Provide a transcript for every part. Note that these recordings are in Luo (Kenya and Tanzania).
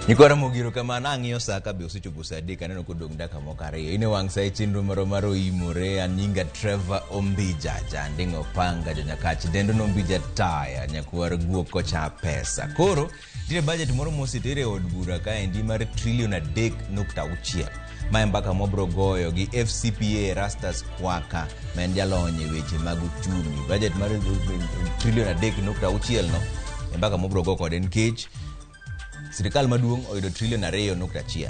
Nikora mogiro kama nangiyo saka be usichopo sadika neno kodong daka mokare. Ine wang sai chinro maro OIMORE anyinga Trevor Ombija jandingo panga janyakachi dendo nombija taya nyakuwar guoko cha pesa. Koro dire budget moro mositere od bura ka endi mar $3.6 ma mbaka mobro goyo gi FCPA Rastas Kwaka men jalonye weche mag uchumi. Budget mar $3.6 no mbaka mobro go kod nkech Sirikal maduong oyudo $2.1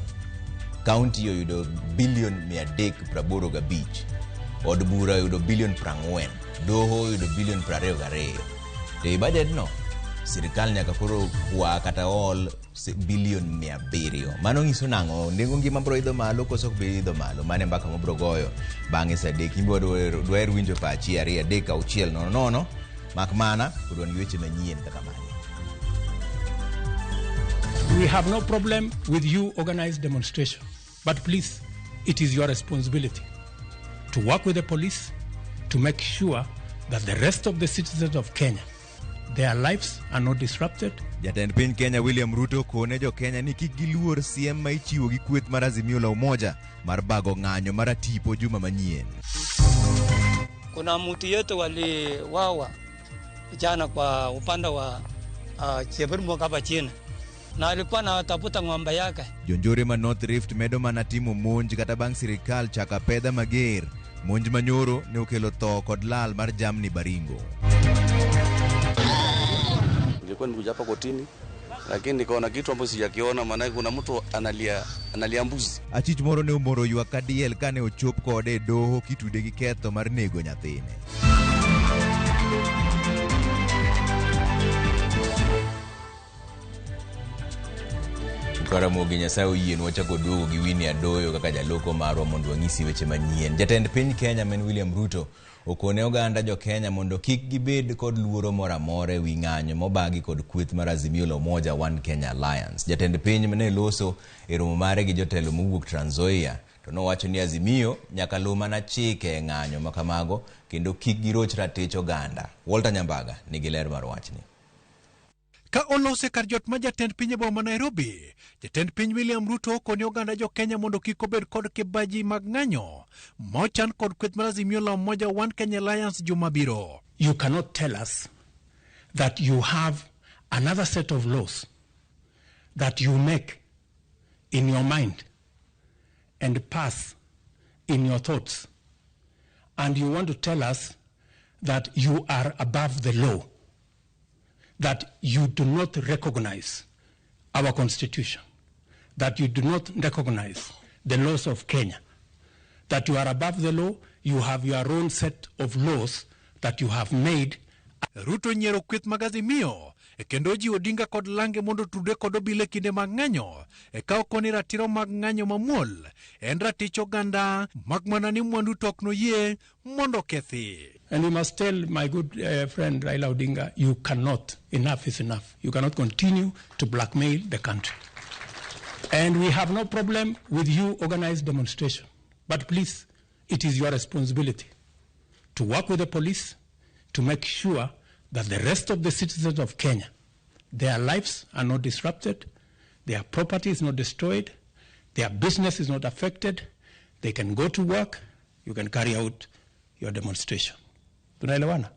County oyudo $385 Od bura oyudo $40 Doho oyudo $22 Te budget no sirikal nyaka koro kwa kata all $700 Mano ngiso nango nengo ngima bro idho malo koso be idho malo mane mbaka mobro goyo bange sadek imbo dwer winjo pachi ari adek auchiel nono mak mana kodwan weche manyien kaka mani. We have no problem with you organized demonstration, but please, it is your responsibility to work with the police to make sure that the rest of the citizens of Kenya, their lives are not disrupted. Jatend piny Kenya William Ruto kone jo Kenya ni kik giluor siem ma ichiwo gi kweth mar Azimio la Umoja mar bago ng'anyo mar tipo juma manyien. Kuna mtu yetu waliwawa jana kwa upande wa Cheburmo hapa chini. Na alikuwa anatafuta ng'ombe yake. Jonjore ma North Rift medo mana timo monj kata bang' sirikal chaka pedha mager. Monj manyoro ne okelo tho kod lal mar jamni Baringo. Nilikuwa nimekuja hapa kotini lakini nikaona kitu ambacho sijakiona, maana kuna mtu analia mbuzi. Achich moro ne omoro ywak kadiel kane ochop kode doho kitude gi ketho mar nego nyathine. Ramogi Nyasaye oyien wachako duogo gi Winnie Adoyo kaka jaloko marwa mondo wang'isi weche manyien. Jatend piny Kenya men William Ruto okone oganda jo Kenya mondo kik gibed kod luoro moro amora wi ng'anyo mobagi kod kweth mar Azimio la Umoja One Kenya Alliance. Jatend piny mane loso e romo mare gi jotelo mowuok Trans Nzoia to nowacho ni Azimio nyaka luw mana chike ng'anyo makamago kendo kik giroch ratich oganda. Walter Nyambaga nigi ler mar wachni. Ka olose kar jot ma jatend piny boma Nairobi, jatend piny William Ruto koni oganda jo Kenya mondo kik obed kod kibaji mag ng'anyo mochan kod kweth mar Azimio la Umoja One Kenya Alliance jumabiro. You cannot tell us that you have another set of laws that you make in your mind and pass in your thoughts, and you want to tell us that you are above the law, that you do not recognize our constitution, that you do not recognize the laws of Kenya, that you are above the law, you have your own set of laws that you have made. Ruto nyiero kweth mag Azimio kendo ji Odinga kod Lange mondo tude kod obile kinde mag ng'anyo ka okoni ratiro mag ng'anyo mamuol en ratich oganda mag mana ni mwandu tok noyie mondo kethi. And we must tell my good friend Raila Odinga, you cannot, enough is enough. You cannot continue to blackmail the country. And we have no problem with you organized demonstration. But please, it is your responsibility to work with the police to make sure that the rest of the citizens of Kenya, their lives are not disrupted, their property is not destroyed, their business is not affected, they can go to work, you can carry out your demonstration. Tunaelewana?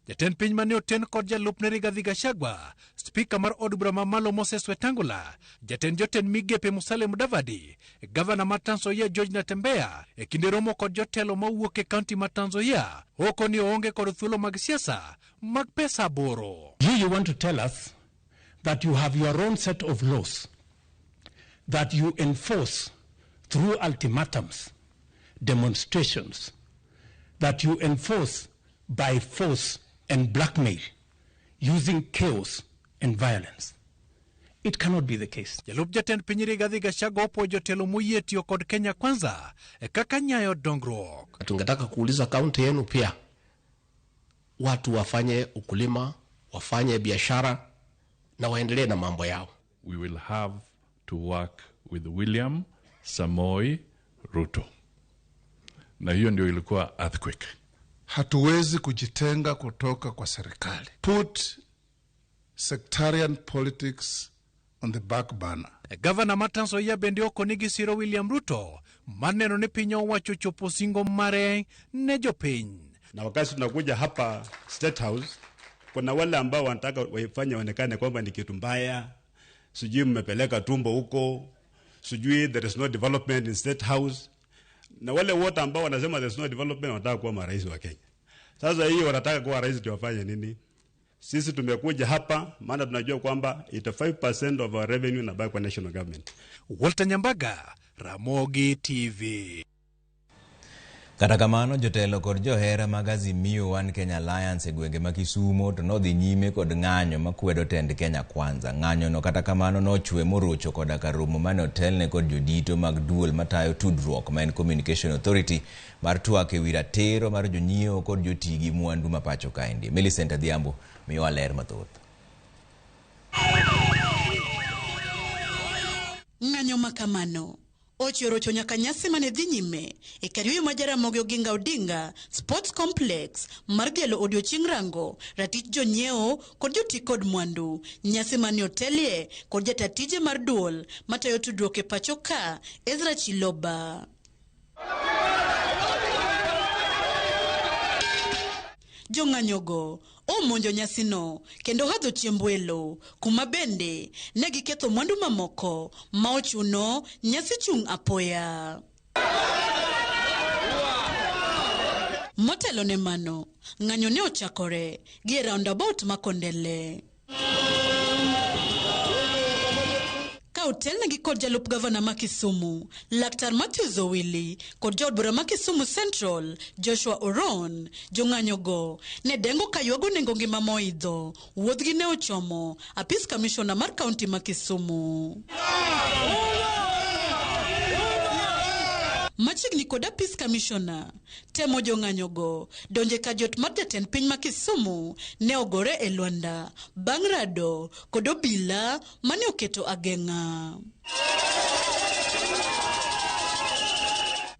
Jatend piny mane oten kod jalupne Rigathi Gachagua, Speaker mar od bura mamalo Moses Wetangula, jatend jotend migepe Musalia Mudavadi, Gavana mar Trans Nzoia George Natembeya, kinde romo kod jotelo mawuok e kaunti mar Trans Nzoia, okoni oonge kod thuolo mag siasa mag pesa boro. You want to tell us that you have your own set of laws that you enforce through ultimatums, demonstrations, that you enforce by force and blackmail, using chaos and violence. It cannot be the case. Jalup jatend piny Rigathi Gachagua opo jotelo moyie tiyo kod Kenya Kwanza kaka nyayo dongruok. Tungetaka kuuliza kaunti yenu pia watu wafanye ukulima, wafanye biashara na waendelee na mambo yao. We will have to work with William Samoei Ruto. Na hiyo ndio ilikuwa earthquake. Hatuwezi kujitenga kutoka kwa serikali. Put sectarian politics on the back burner. Gavana ma Trans Nzoia bende okonigi siro William Ruto maneno ni piny owacho chopo singo mare ne jopiny. Na wakati tunakuja hapa State House, kuna wale ambao wanataka waifanye onekane kwamba ni kitu mbaya, sijui mmepeleka tumbo huko, sijui there is no development in State House, na wale wote ambao wanasema there is no development wanataka kuwa marais wa Kenya. Sasa hiyo wanataka kuwa rais tuwafanye nini? Sisi tumekuja hapa maana tunajua kwamba 85% of our revenue inabaki kwa national government. Walter Nyambaga, Ramogi TV. Kata kamano jotelo kod johera mag Azimio One Kenya Alliance e gwenge ma Kisumo to nodhi nyime kod ng'anyo makwedo tend Kenya Kwanza. Ng'anyo no kata kamano nochwe morocho koda ka romo mane otelne kod jodito mag duol matayo tudruok ma en Communication Authority mar twak ewi ratiro mar jonyiewo kod jotigi mwandu ma pacho kaendi. Millicent Adhiambo miyo ler mathoth. Ng'anyo makamano ochorocho nyaka nyasi mane dhi nyime e kar yweyo ma Jaramogi Oginga Odinga Sports Complex mar gelo odiochieng' rango ratich jonyiewo kod joti kod mwandu. Nyasi mane otelie kod jatatije mar duol matayo tudruok e pacho ka Ezra Chiloba. Jong'anyogo omonjo nyasino kendo hadho chiembwelo kuma bende ne giketho mwandu mamoko ma ochuno nyasi chung' apoya. Motelo ne mano, ng'anyo ne ochakore gi roundabout ma Kondele. Hotel negi kod jalup gavana ma Kisumu, Laktar Matthew Zowili, kod jaod bura ma Kisumu Central, Joshua Oron, jong'anyogo ne dengo kayuago nengo ngima moidho. Wuodhgi ne ochomo apis kamishona mar kaunti ma Kisumu. Machiegni kod apis kamishona, temo jong'anyogo donje ka jot mar jatend piny ma Kisumu ne ogore e lwanda bang' rado kod obila mane oketo ageng'a.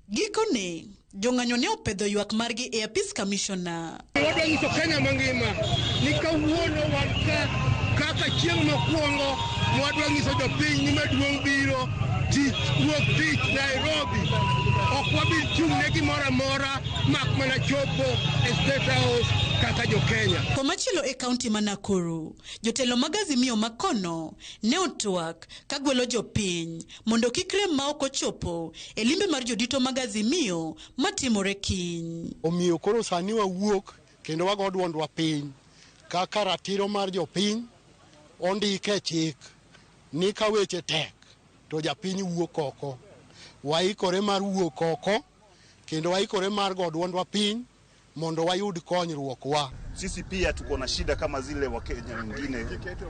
Gikone, jong'anyo ne opedho ywak margi e apis kamishona. Wadwa nyiso Kenya mangima ni kawuono wan kaka chieng' mokwongo mwadwa nyiso jopiny ni maduong' biro wuok tich Nairobi. Ok wabir chung' ne gimoro amora mak mana chopo e State House kaka jo Kenya. Komachielo e kaunti ma Nakuru, jotelo mag Azimio makono ne otwak ka gwelo jopiny mondo kik rem ma ok ochopo e limbe mar jodito mag Azimio matimore kiny. Omiyo koro sani wawuok kendo wago duondwa piny kaka ratiro mar jopiny ondike chik ni ka weche tek to japiny wuok oko. Waikore mar wuok oko kendo waikore mar go duondwa piny mondo wayud konyruok wa. Sisi pia tuko na shida kama zile Wakenya wengine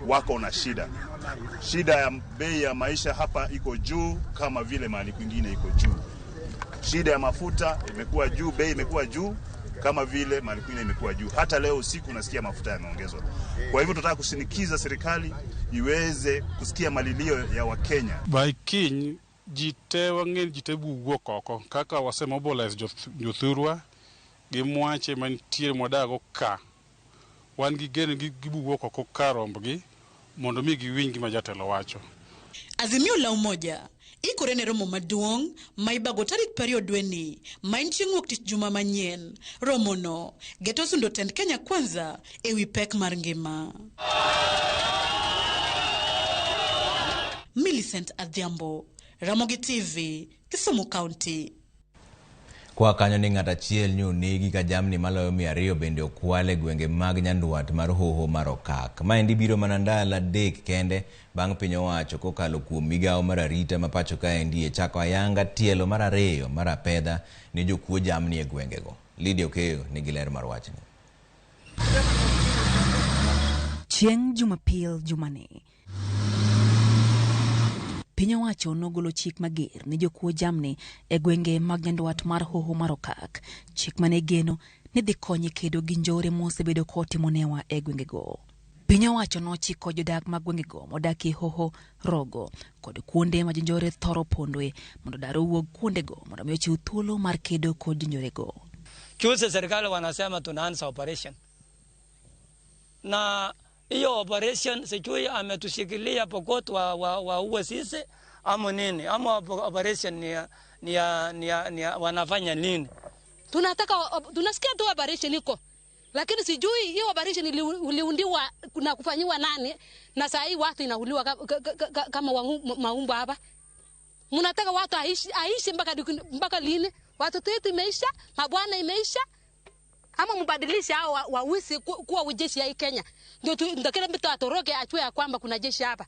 wako na shida. Shida ya bei ya maisha hapa iko juu kama vile mahali kwingine iko juu. Shida ya mafuta imekuwa juu, bei imekuwa juu kama vile mahali kwingine imekuwa juu. Hata leo usiku nasikia mafuta yameongezwa. Kwa hivyo tunataka kushinikiza serikali iweze kusikia malilio ya Wakenya. Baikiny jite wang'en jite buwuok oko kaka wasemobilize jothurwa gi mwache mantiere mwadago ka. Wan gi geno gibuwuok oko ka rombgi mondo mi giwinj gima jatelo wacho. Azimio la umoja ikore ne romo maduong' ma ibago tarik 20 dweni ma en chieng' wuok tich juma manyien. Romono geto sundo tend Kenya Kwanza ewi pek mar ngima. Millicent Adhiambo, Ramogi TV, Kisumu County. Kwa kanyo ni ng'at achiel nyonegi ka jamni maloyo 200 bende okwale gwenge mag nyanduat mar hoho mar Okak. Maendi biro mana ndalo 3 kende bang' piny owacho kokalo kuom migawo mar arita ma pacho kaendi e chako ayanga tielo mar 2 mar apedha ni jokuo jamni e gwengego. Lydia Okeyo nigi ler mar wachni. Chieng' Jumapil jumane piny owacho nogolo chik mager ni jokuo jamni e gwenge mag nyanduat mar hoho mar Okak. Chik mane geno ni dhi konyo kedo gi njore mosebedo kotimonewa e gwengego. Piny owacho nochiko jodak mag gwengego modak e hoho, rogo kod kuonde ma jonjore thoro pondoe mondo daro wuog kuondego mondo mi ochiw thuolo mar kedo kod jonjorego. Juzi serikali wanasema tunaanza operation. Na hiyo operation sijui ametushikilia Pokot wa uwe sisi ama nini, ama operation ni wanafanya nini? Tunasikia tu operation iko, lakini sijui hiyo operation iliundiwa na kufanyiwa nani, na saa hii watu inauliwa kama maumbo hapa. Mnataka watu aishi mpaka lini? Watoto wetu imeisha, mabwana imeisha, ama mbadilisha hao wawisi kuwa jeshi ya Kenya. Ndio kila mtu atoroke achue ya kwamba kuna jeshi hapa.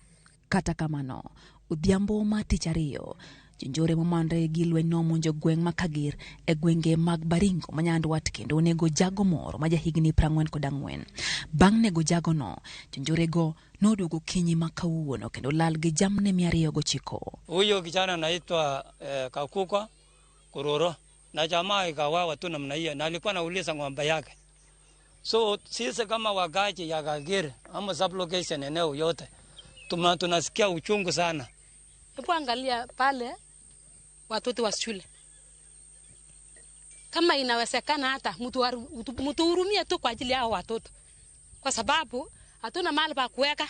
Kata kamano, udhiambo matichario, Jonjore mamande gilwe no monjo gweng makagir e gwenge mag Baringo manyandwat kendo nego jago moro maja higni 44. Bang' nego jago no, jonjore go noduogo kinyi makawuono kendo lal gi jamne 209. Huyo kijana anaitwa Kakuko Kuroro, na jamaa ikawawa tu namna hiyo, na alikuwa anauliza ng'ombe yake. So sisi kama wakaji ya Kagir ama sublocation eneo yote tunasikia uchungu sana. Hebu angalia pale watoto wa shule. Kama inawezekana hata mtu hurumie tu kwa ajili ya watoto. Kwa sababu hatuna mahali pa kuweka.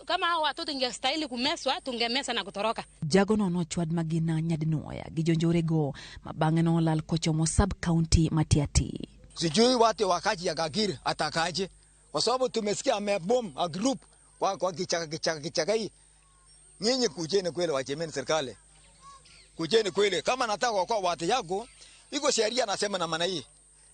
Kama hao watoto ingestahili kumeswa, tungemesa na kutoroka. Jago no chwad magina nyadinoya gijonjore go mabange no lal kochomo sub county Matiati. Sijui watu wakaji ya Kagir atakaje, kwa sababu tumesikia amebom a group kwa kichaka hii. Nyinyi kujeni kweli wachemeni serikali. Kujeni kweli, kama nataka kwa watu yako, iko sheria nasema na maana hii.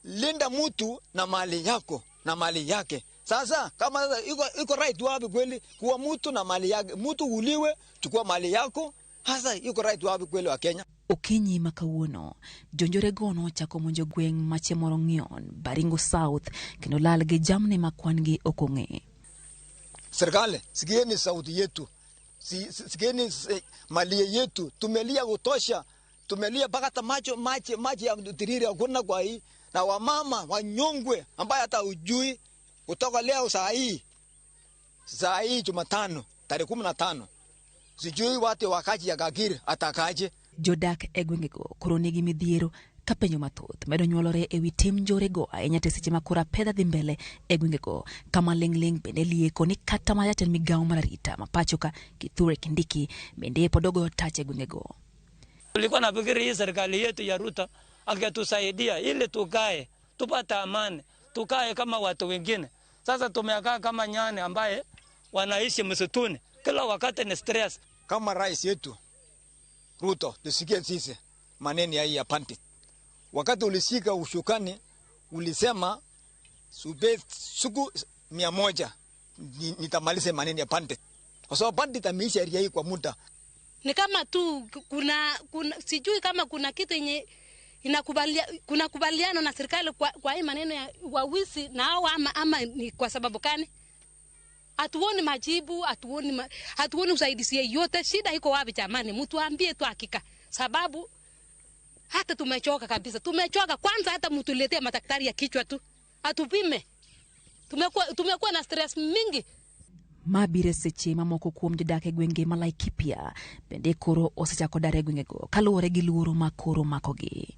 Linda mtu na mali yako na mali yake. Sasa kama iko right wapi kweli kuwa mtu na mali yake, mtu uliwe chukua mali yako, hasa iko right wapi kweli wa Kenya? Okinyi makawuono, jonjore gono chako monjo gweng machemoro ng'ion, Baringo South, kendo lal gi jamne makwangi okong'e. Serikali, sikieni sauti yetu. Sikieni mali yetu. Tumelia kutosha. Tumelia mpaka maji ya tiriri hakuna kwa hii. Na wamama wanyongwe ambaye hata ujui kutoka leo saa hii Jumatano tarehe 15. Sijui watu wakaji ya Kagir atakaje. Jodak egwengego koronegi midhiero kapenyo mathoth medo nyuolore ewi tim njore go ahinya te seche makora pedha dhi mbele egwengego kama lingling bende lieko ni kata mayatan migao mararita mapachoka Kithure Kindiki bende podogo tache egwengego. Tulikuwa nafikiri hii serikali yetu ya Ruto angetusaidia ili tukae tupata amani, tukae kama watu wengine. Sasa tumekaa kama nyani ambaye wanaishi msituni, kila wakati ni stress. Kama rais yetu Ruto, tusikie sisi maneno ya hii apante. Wakati ulishika ushukani ulisema siku 100 nitamaliza maneno ya pande. Kwa sababu pande tameisha area hii kwa muda. Ni kama tu kuna sijui kama kuna kitu yenye kuna kubaliano na serikali kwa hii maneno ya wawisi na hao ama ni kwa sababu gani? Hatuoni majibu, hatuoni usaidizi yote. Shida iko wapi jamani? Mtu ambie tu hakika. Sababu hata tumechoka kabisa. Tumechoka kwanza, hata mtu letee madaktari ya kichwa tu. Atupime. Tumekuwa na stress mingi. Mabire seche mamoko kuom jodak e gwenge Malaikipia bende koro osechako dare gwengego kaluwore gi luoro makoro makogi.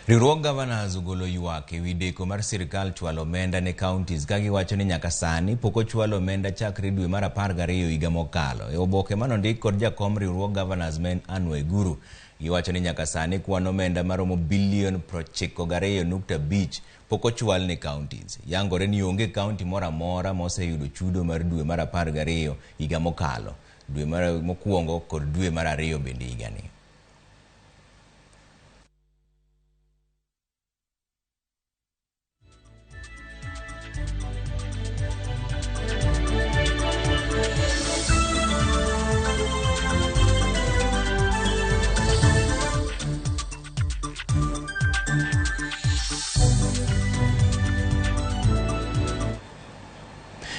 Riwruog Governors ogolo ywak ewi deko mar sirkal chwalo omenda ne counties ka giwacho ni nyaka sani pok ochwalo omenda chakre dwe mar 12 higa mokalo. E oboke manondik kod jakom riwruog Governors men Anwe Guru, giwacho ni nyaka sani kwan omenda maromo bilion 92.5 pok ochwal ne counties. Yangore ni onge county moro amora moseyudo chudo mar dwe mar 12 higa mokalo, dwe mar mokwongo kod dwe mar 2 bende higani.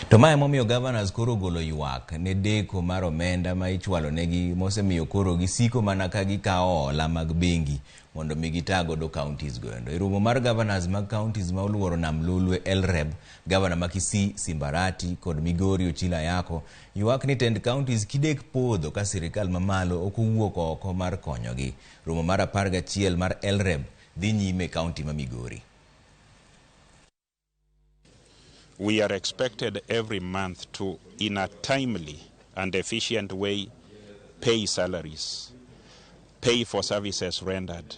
To mae momiyo Governors koro golo ywak ne deko mar omenda ma ichwalo negi mosemiyo koro gisiko mana ka gikawo hola mag bengi mondo mi gitago do counties goendo. E romo mar Governors mag counties ma oluoro nam Lolwe Elreb, Governor ma Kisii Simbarati kod Migori Ochila Yako ywak ni tend counties kidek podho ka sirikal mamalo ok owuok oko mar konyogi. Romo mar 11 mar Elreb dhi nyime county ma Migori. we are expected every month to, in a timely and efficient way, pay salaries, pay for services rendered,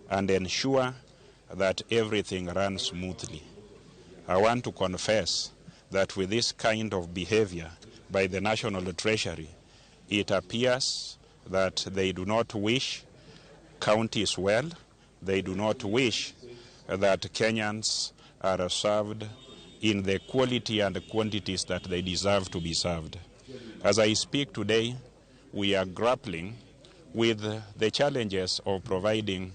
and ensure that everything runs smoothly. I want to confess that with this kind of behavior by the National Treasury, it appears that they do not wish counties well, they do not wish that Kenyans are served in the quality and quantities that they deserve to be served. As I speak today, we are grappling with the challenges of providing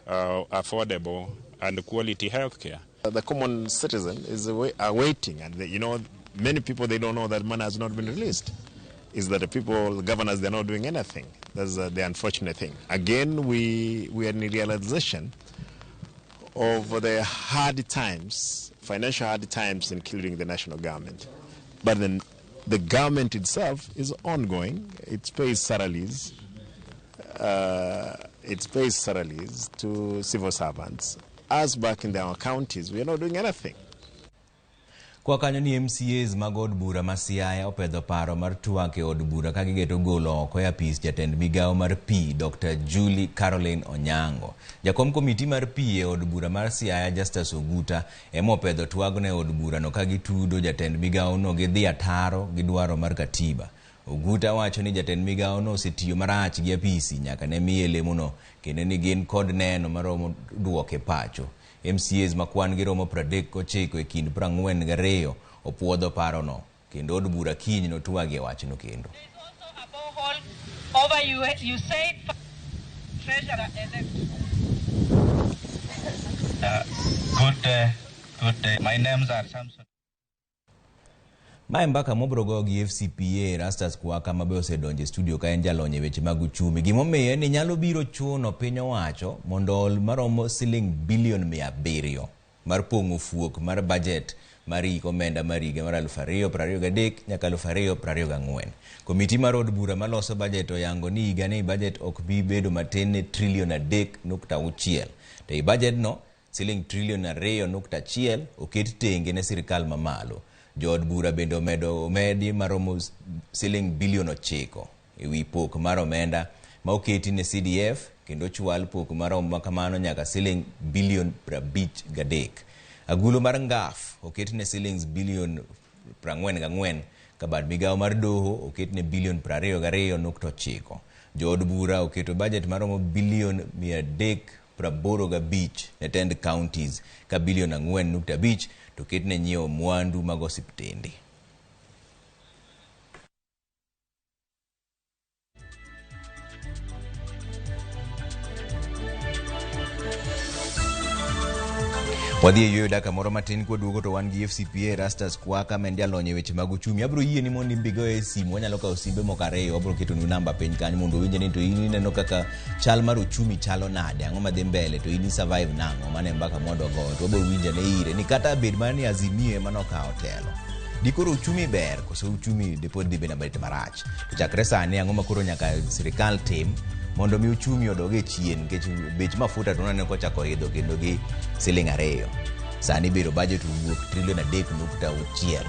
affordable and quality health care. The common citizen is awaiting, and many people, they don't know that money has not been released. Is that the governors, they're not doing anything. That's the unfortunate thing. Again, we are in realization of the hard times, financial hard times, including the national government. But then the government itself is ongoing. It pays salaries. To civil servants. Us back in our counties, we are not doing anything. Kwa kanyo ni MCAs mag od bura ma Siaya opedho paro mar twak e od bura ka gigeto golo oko e apis jatend migawo mar P Dr. Julie Caroline Onyango. Jakom komiti mar P e od bura mar Siaya Justus Oguta ema opedho twagno e od bura no ka gitudo jatend migawo no gi dhi ataro gi dwaro mar katiba. Oguta wacho ni jatend migawo no osetiyo marach gi apisi nyaka ne miye lemono kendo ni gin kod neno maromo duoke pacho. MCAs makwan gi romo 39 e kind 42 opuodho paro no kendo od bura kiny no twagi wachno kendo. Over you said treasurer elect. Good day. My names are Samson. Mae mbaka mobrogo gi FCPA Rastas Kwaka mabe osedonje studio ka en jalonye weche mag uchumi. Gimomiyo ni nyalo biro chuno piny owacho mondo ol maromo siling bilion 700 mar pongo fuok mar budget mar omenda mar higa mar 2023 nyaka 2024. Komiti mar od bura maloso budget oyango ni higa ni budget ok bi bedo matin ne trilion 3.6. To i budget no siling trilion 2.1 oket tenge ne sirkal mamalo. Jod bura bende omedi maromo siling bilion 9 e wi pok mar omenda ma oketi ne CDF kendo chwal pok maromo makamano nyaka siling bilion 53. Agulu mar ngaf oketi ne silings bilion 44 ka bad migawo mar doho oketi ne bilion 22.9. Jod bura oketo budget maromo bilion 385 ne tend counties ka bilion 4.5 to ketne nyiewo mwandu mag osiptende. Wadhi e yuyo daka moro matin kwa duogo to wan gi FCPA Rastas Kwaka mendi alonye weche mag uchumi. Abro yie ni mondi mbigo e simu wanyalo ka osimbe mokareyo abro keto nu namba piny kanyo mondo winje ni to ini neno kaka chal mar uchumi chalo nade ang'o madhi mbele to ini survive nango mane mbaka mondo go to abro winje ne ire ni kata bed mani azimie manoka hotelo. Dikoro uchumi ber koso uchumi depod dhi bena bete marach. To chakre sani ang'o makoro nyaka sirikal tim mondo mi uchumi odoge chien nikech bech mafuta to nane kochako idho kendo gi siling 2. Sani biro budget wuok trilion 3.6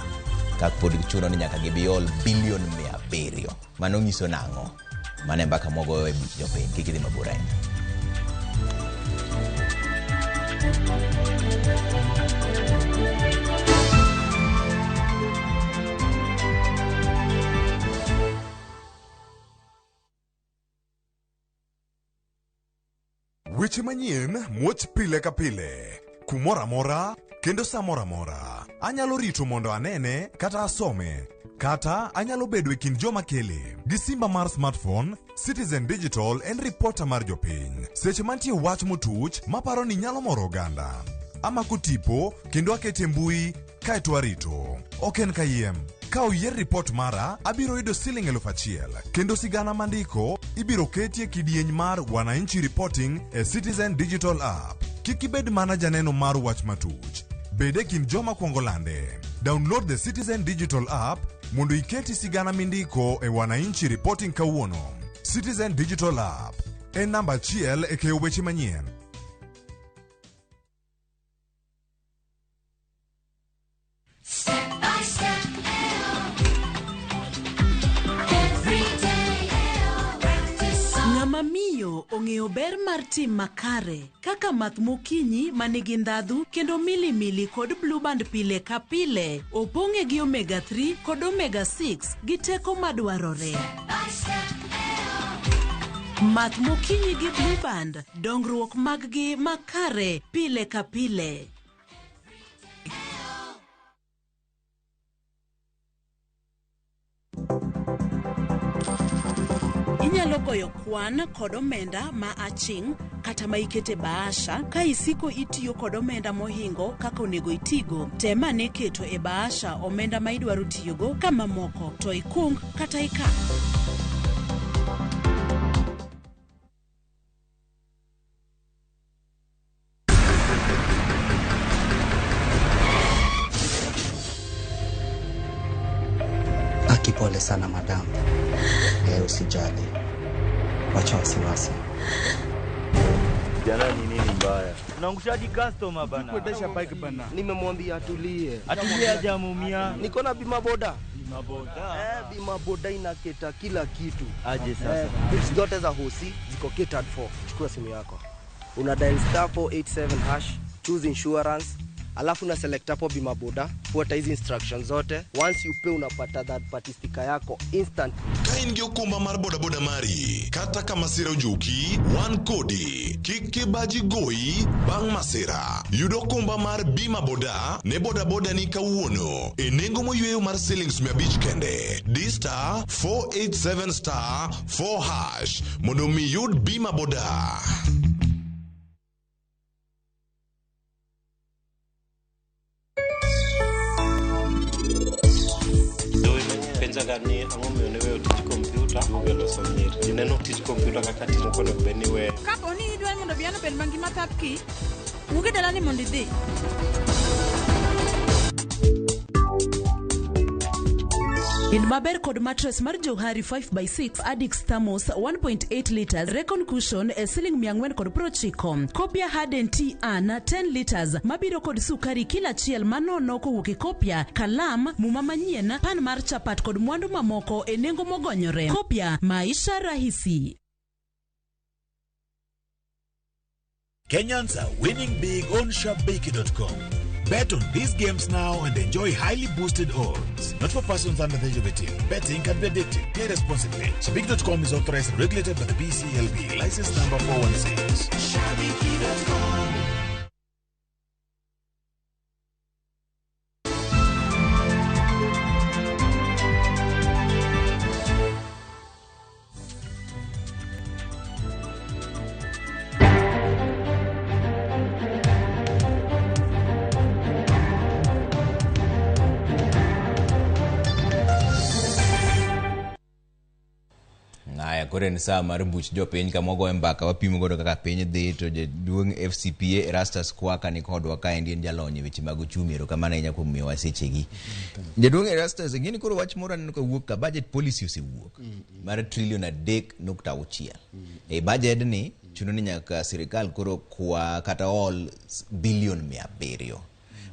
ka pod chuno ni nyaka gibiol bilion 700. Mano nyiso nang'o? Mane mbaka mogo e buch jopiny kik idhi mabor ahinya. Weche manyien muoch pile ka pile kumora mora kendo samora mora. Anyalo rito mondo anene kata asome kata anyalo bedo e kind joma kele gi simba mar smartphone. Citizen Digital en reporter mar jopiny seche mantie wach motuch maparo ni nyalo moro oganda ama kutipo kendo akete mbui kaeto arito oken kayiem. Ka oyier report mara, abiro yudo siling 1,000 kendo sigana mandiko ibiro ketie kidieny mar Wananchi Reporting e Citizen Digital App. Kik ibed mana janeno mar wach matuch. Bede kin joma kuongo lande. Download the Citizen Digital App mondo iketi sigana mindiko e Wananchi Reporting kawuono. Citizen Digital App en namba 1 e keyo weche manyien. Ng'eyo ber mar tim makare kaka math mokinyi manigi ndhadhu kendo milimili kod blue band pile ka pile opong'e gi omega 3 kod omega 6 gi teko madwarore. Math mokinyi gi blue band, dongruok mag-gi makare pile ka pile. Inyalo goyo kwan kod omenda ma aching' kata ma ikete bahasha ka isiko itiyo kod omenda mohingo kaka onego itigo. Tema ne keto e bahasha omenda ma idwaro tiyogo kama moko to ikung kata ikan. Pole sana madam. Usijali. Wacha wasiwasi. Jana ni nini mbaya? Unaangushaji customer bana. Kuendesha bike bana. Nimemwambia atulie. Atulie hajamumia. Niko na bima boda. Bima boda. Bima boda inaketa kila kitu. Aje sasa. Bills zote za hosi ziko catered for. Chukua simu yako. Una dial *487#, choose insurance. Alafu na select hapo bima boda, fuata hizi instructions zote. Once you pay unapata that party sticker yako instant. Kain gi okumba mar boda boda mari kata kama sira ujuki one kodi kiki baji goi bang masira. Yudo okumba mar bima boda ne boda boda ni kawuono e nengo moyweyo mar shillings 100 kende. D*487*4# mondo mi yud bima boda. Ni ang'omiyo ne weyo tij kompyuta duogo loso nyiri. Ineno tij kompyuta kaka timo kono beni we. Kapo ni idwa mondo biano bed mangima tapki, muge dalani mondo idhi. In maber kod mattress mar Johari 5x6 Addix Thermos 1.8 liters Recon Cushion e siling 490. Kopia Harden T-An 10 liters mabiro kod sukari kila chiel manono kowuok e kopia, kalam, muma manyien, pan mar chapat kod mwandu mamoko e nengo mogonyore. Kopia Maisha Rahisi. Kenyans are winning big on ShopBakey.com. Bet on these games now and enjoy highly boosted odds. Not for persons under the age of 18. Betting can be addictive. Play responsibly. ShopBakey.com is authorized and regulated by the BCLB. License number 416. ShopBakey.com. Kore ni saa mar buch jopiny ka mogo mbaka wapimo godo kaka piny dhi to jaduong' FCPA Erastus Kwaka ni kodwa ka endi en jalony weche mag uchumi ero kama ne nyako miyo wasechegi. Jaduong' Erastus ngini koro wach moro aneno ka wuok ka budget policy osewuok mar $3.6 trillion. E budget ni chuno ni nyaka sirikal koro kwa kata all billion 700.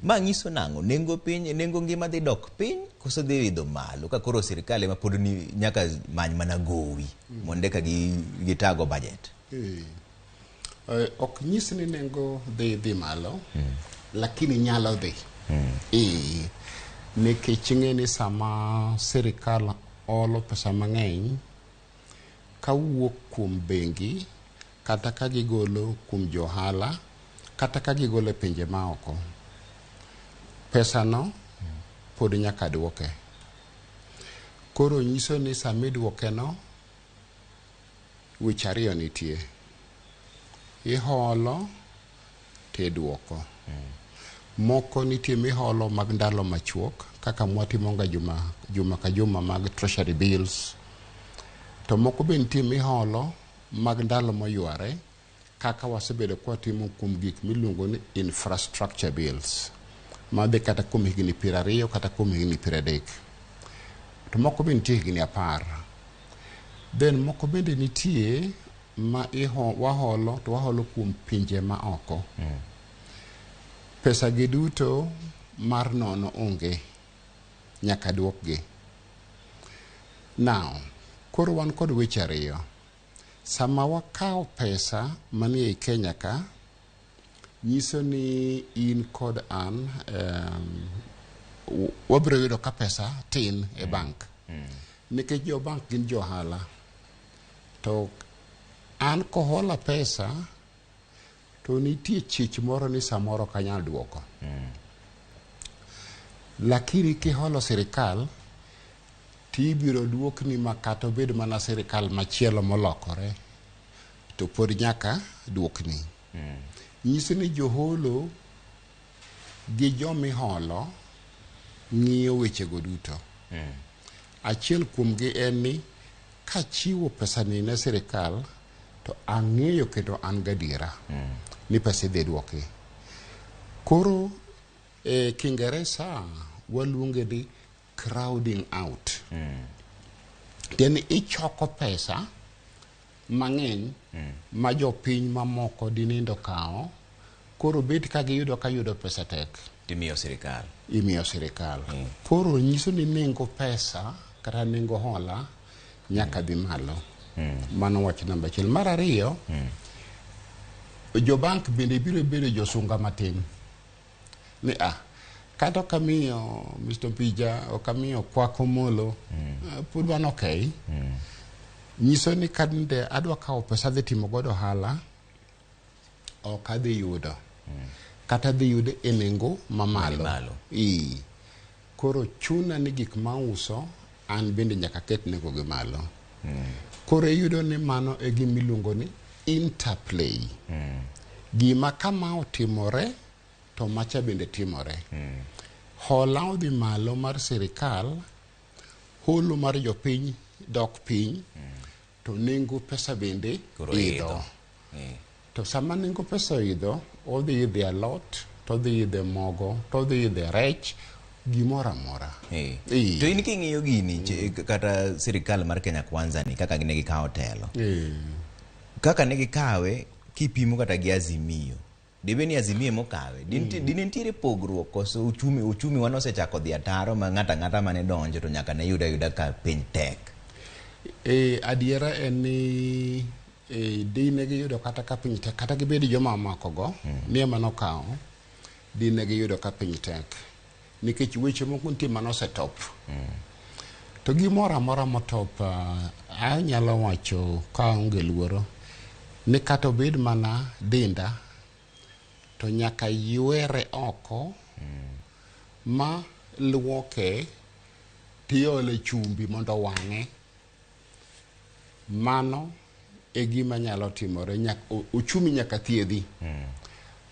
Ma ngiso nango nengo piny nengo ngima dhi dok piny koso dhi idho malo ka koro sirikal ma pod ni nyaka many mana gowi monde ka gitago budget. Ok nyis ni nengo dhi malo lakini nyalo dhi. Nikech ng'eni sama sirikal olo pesa mang'eny kawuok kuom bengi kata ka gigolo kuom johala kata ka gigolo pinje maoko, pesa no pod nyaka duoke. Koro nyiso ni sami duoke no wich ariyo nitie. Iholo te duoko. Moko nitie miholo mag ndalo machuok kaka mwatimonga juma ka juma mag treasury bills. To moko be nitie miholo mag ndalo moyware kaka wasebedo kwa timo kuom gik miluongo ni infrastructure bills. Madhe kata kuom higni 20 kata kuom higni 30. To moko be nitie higni 10. Then moko bende nitie ma waholo to waholo kuom pinje maoko. Pesa gi duto mar nono onge nyaka duokgi. Now, koro wan kod weche ariyo. sama wakao pesa manie Kenya ka nyiso ni in kod an wabiro yudo ka pesa tin e bank nikech jo bank gin jo hala to an ko hola pesa to nitie chich moro ni samoro kanyal duoko lakini ki holo sirikal tibiro duokni makato bed mana sirikal machielo molokore to pod nyaka duokni nyiso ni joholo gi jomiholo ng'iyo weche go duto achiel kuomgi en ni kachiwo pesa ni ne sirikal to ang'eyo kendo an gadiera ni pesa dhi duoki koro Kiingereza waluonge ni crowding out then ichoko pesa mang'eny ma jopiny mamoko dinindo kao koro bet ka giyudo ka yudo pesa tek imiyo sirikal koro nyiso ni nengo pesa kata nengo hola nyaka dhi malo mano wach namba achiel. Mar ariyo jo bank bende biro bedo josunga matin ni kata kamiyo Mr. Pija o kamiyo kwako molo pod wan okay nyiso ni kadinde adwa kao pesa dhi timo godo hala ok adhi yudo kata dhi yudo e nengo mamalo koro chuna ni gik mauso an bende nyaka ket nengo gi malo koro yudo ni mano e gimiluongo ni interplay gima kama otimore to macha bende timore hola odhi malo mar sirikal holo mar jopiny dok piny to nengo pesa bende idho to sama nengo pesa idho odhi idhe alot to odhi idhe mogo to odhi idhe rech gimora mora to in king'iyo gini kata sirikal mar Kenya Kwanza ni kaka ne gikawo telo kaka ne gikawe kipimo kata gi Azimio debe ni Azimio mokawe dinentiere pogruok koso uchumi wano osechako dhi ataro ma ng'ata mane donjo to nyaka ne yuda ka piny tek adiera en ni dine giyudo kata ka piny tek kata gibedi joma makogo ni mano kawo dine giyudo ka piny tek nikech weche moko nitie mano setop to gimoro amora motop anyalo wacho ka onge luoro ni kata obed mana dinda to nyaka ywere oko ma luoke tiole chumbi mondo wang'e mano e gima nyalo timore uchumi nyaka thiedhi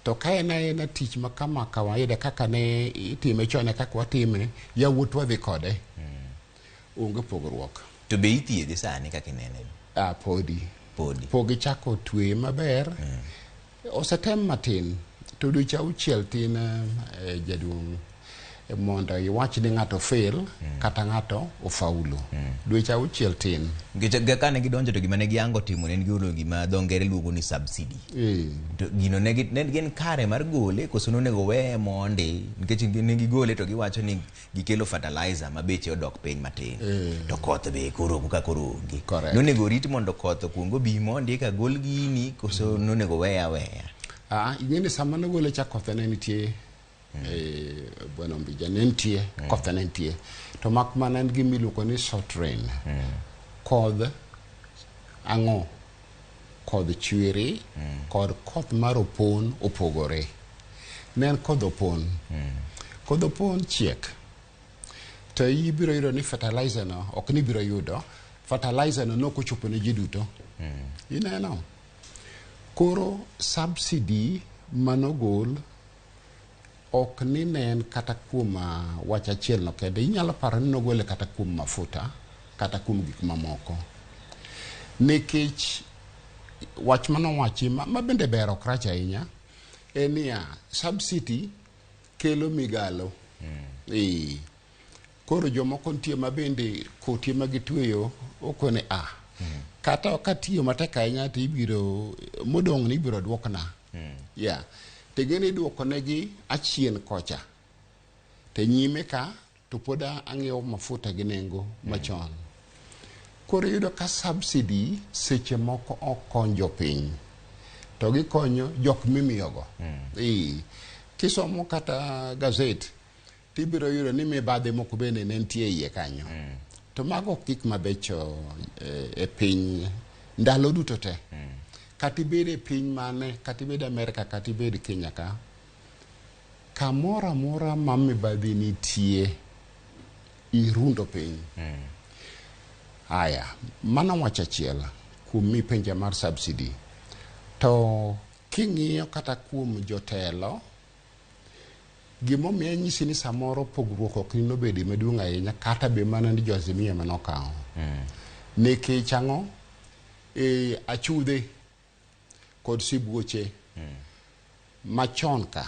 to ka en tich ma kama kawaida kaka ne itime chone kaka watime yawuot wadhi kode onge pogruok to be ithiedhi sani kaka inene podi chako twe maber osetem matin to dweche auchiel tin jaduong' mondo iwach ni ng'ato fail kata ng'ato ofaulu dweche auchiel tin kane gidonjo to gima ne giango timo ne golo gima dongere luongo ni subsidy to gino ne gin kare mar gole koso nonego weye mondi nikech ne gigole to giwacho ni gikelo fertilizer ma beche odok piny matin to koth be koro onge nonego rit mondo koth okuongo bi mondi ka gol gini koso nonego weya ing'eni sama nogole cha koth ne nitie bueno mbija nentie koth nentie to mak mana en gimiluongo ni short rain kodh ang'o kodh chwiri kod koth mar opon opogore nen kodh opon chiek to ibiro yudo ni fertilizer no ok ni biro yudo fertilizer no nokochopo ne ji duto ineno koro subsidy manogol ok ni nen kata kuom wach achiel no kende inyalo paro ni nogole kata kuom mafuta kata kuom gik mamoko nikech wach manowachi ma bende ber ok rach ahinya en niya subsidy kelo migalo koro jomoko nitie ma bende kotie ma gitweyo okone kata katiyo matek ahinya to ibiro modong' ni ibiro duokna tegeni duoko negi achien kocha te nyime ka to poda ang'iewo mafuta gi nengo machon koro yudo ka subsidy seche moko okonjo piny to gikonyo jok mimiyogo. Kisomo kata gazet tibiro yudo ni mibadhi moko bende ne nitie iye kanyo. To mago gik mabecho e piny ndalo duto te. Katibed e piny mane, katibed Amerika, katibed Kenya ka, kamoro amora ma mibadhi nitie irundo piny. Haya, mano wach achiel kuom mipenja mar subsidy. To king'iyo kata kuom jotelo, gimomiyo nyisi ni samoro pogruok ok ni nobedi maduong' ahinya kata be mana ni jo-Azimio manokawo. Nikech ang'o? Achudhe kod sibuoche machon ka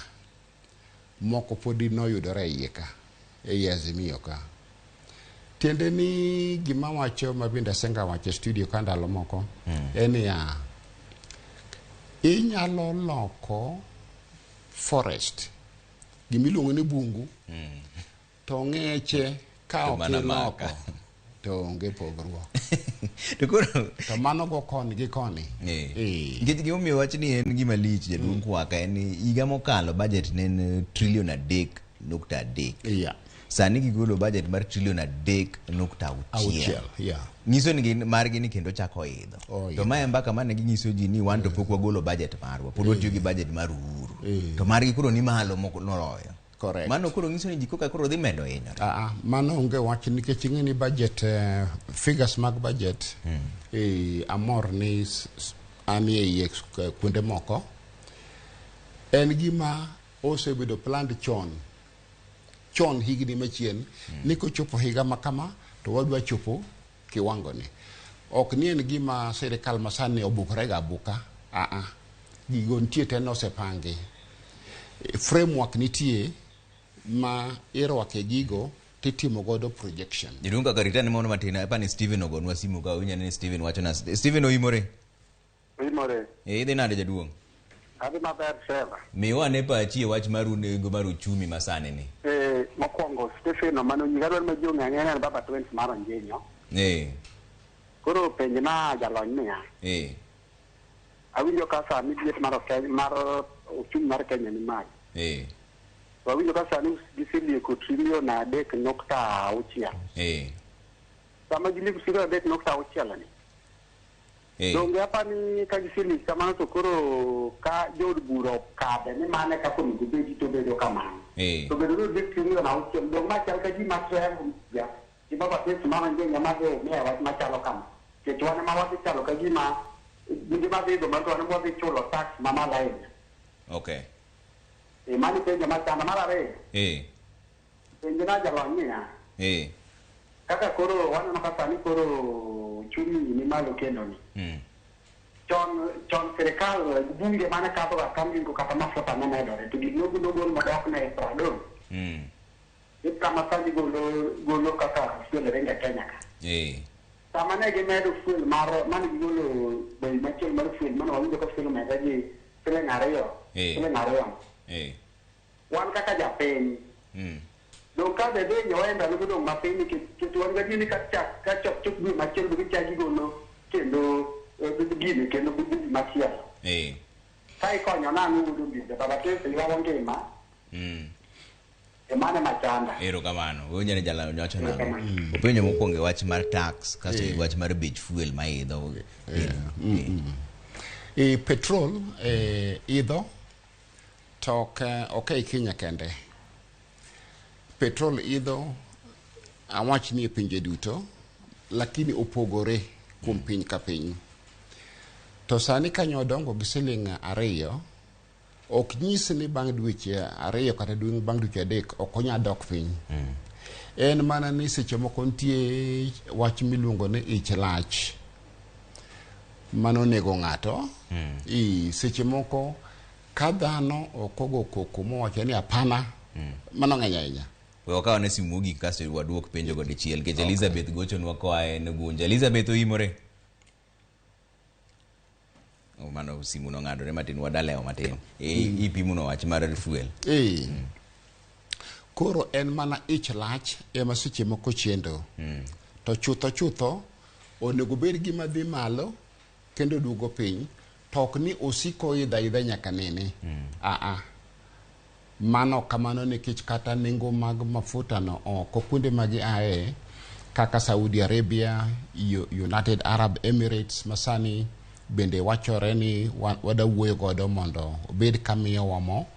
moko podi noyudore iye ka, ei Azimio ka. Tiende ni gima wacho mabinde asenga wacho studio ka ndalo moko en ya inyalo loko forest gimiluongo ni bungu to ng'eche ka okiloko to onge pogruok. To mano go koni gi koni. Nikech gimomiyo wach ni en gima lich jaduong' kwaka en ni higa mokalo budget ne en trilion 3.3. Sani gigolo budget mar trilion 3.6. Nyiso ni margi ni kendo chako idho. To mae mbaka mane ginyiso ji ni wan to pok wagolo budget marwa. Pod watiyo gi budget mar Uhuru. To margi koro ni malo moloyo. Correct. Mano koro nyiso ni jiko ka koro dhi medo hinyore. Mano onge wach nikech ing'e ni budget figures mag budget amor ni ani e kuonde moko en gima osebedo planned chon higni machien ni kochopo higa makama to wadwa chopo kiwango ni. Ok ni en gima serikal masani obukore ga buka. Gigo nitie te nosepangi. Framework nitie ma irwake gigo titimo godo projection. Jirunga karitani mono matina hapa ni Steven ogonwa simu ka unya ni Steven wacho na Steven OIMORE. Idhi nade jaduong'? Adhi maber seva. Miwa ne pa achie wach maru nego maru chumi masane ni. Mokwongo Stephen mano nyigaro ma jo ng'ang'ena baba twins maro njenyo. Koro penj na jalony niya. Awinjo ka sani diet mar uchumi mar Kenya ni magi. Awinjo ka sani giselieko trilion 3.6. Sama gilieko trilion 3.6 ni. Donge hapa ni ka giselieko kamano to koro ka jod buro kabe ni mane ka koni gubeji to bedo kamano. To bedo ni trilion 6 dong ma chal ka ji matrem ya. Di baba pesa mara njenga mage ne wa machalo kama. Ketwane ma wa chalo ka ji ma ndi ma bedo ma to mo be chulo tax mama line. Okay. Mani penja machana mara re. Penja na jalony ya. Kaka koro wana nakasani koro chumi ni malo kendo ni. Chon serikal bunge mana kato ka kambi ko kata mafuta na medore to ginogo madok na prado. Kama sani golo kaka fuel renga Kenya ka. Sama ne gemedo fuel maro mani golo bai machel mar fuel mano wani ko fuel mega ji tele ngarayo. Wan kaka Japan. Doka bebe nyoenda lugo mapeni kitu wanga ni ka chok bi machel bi chaji gono kendo bigini kendo bigini machia. Kai konyo na ngudu bi baba kese ya wange ma. Emane machanda. Ero kamano. Wonya ne jala nyocha na. Openyo mokwonge wach mar tax kaso wach mar beach fuel ma idho. Petrol idho tok okay Kenya kende. Petrol idho awach ni pinje duto lakini opogore kuom piny ka piny. To sani kanyo dongo gi siling 2 ok nyis ni bang' dweche 2 kata bang' dweche 3 ok onya dok piny. En mana ni seche moko nitie wach miluongo ni ich lach mano nego ng'ato. Seche moko ka dhano okogo koko mowacho ni apana mano ng'eny ahinya. Wakawa ne simu gi kaso waduok penjo go dichiel ke Elizabeth gocho nwa ko ae ne gunja. Elizabeth OIMORE. Mano simu no ng'adore matin wadaleo matin. Ipimu no wach mar fuel. Koro en mana ich lach ema seche moko chendo. To chutho onego bed gima dhi malo kendo duogo piny, tok ni osiko idha nyaka nene. Mano kamano nikech kata nengo mag mafuta no oko kuonde magi ae kaka Saudi Arabia, United Arab Emirates masani bende wachore ni wada wuoyo godo mondo obed kamiyo wamo.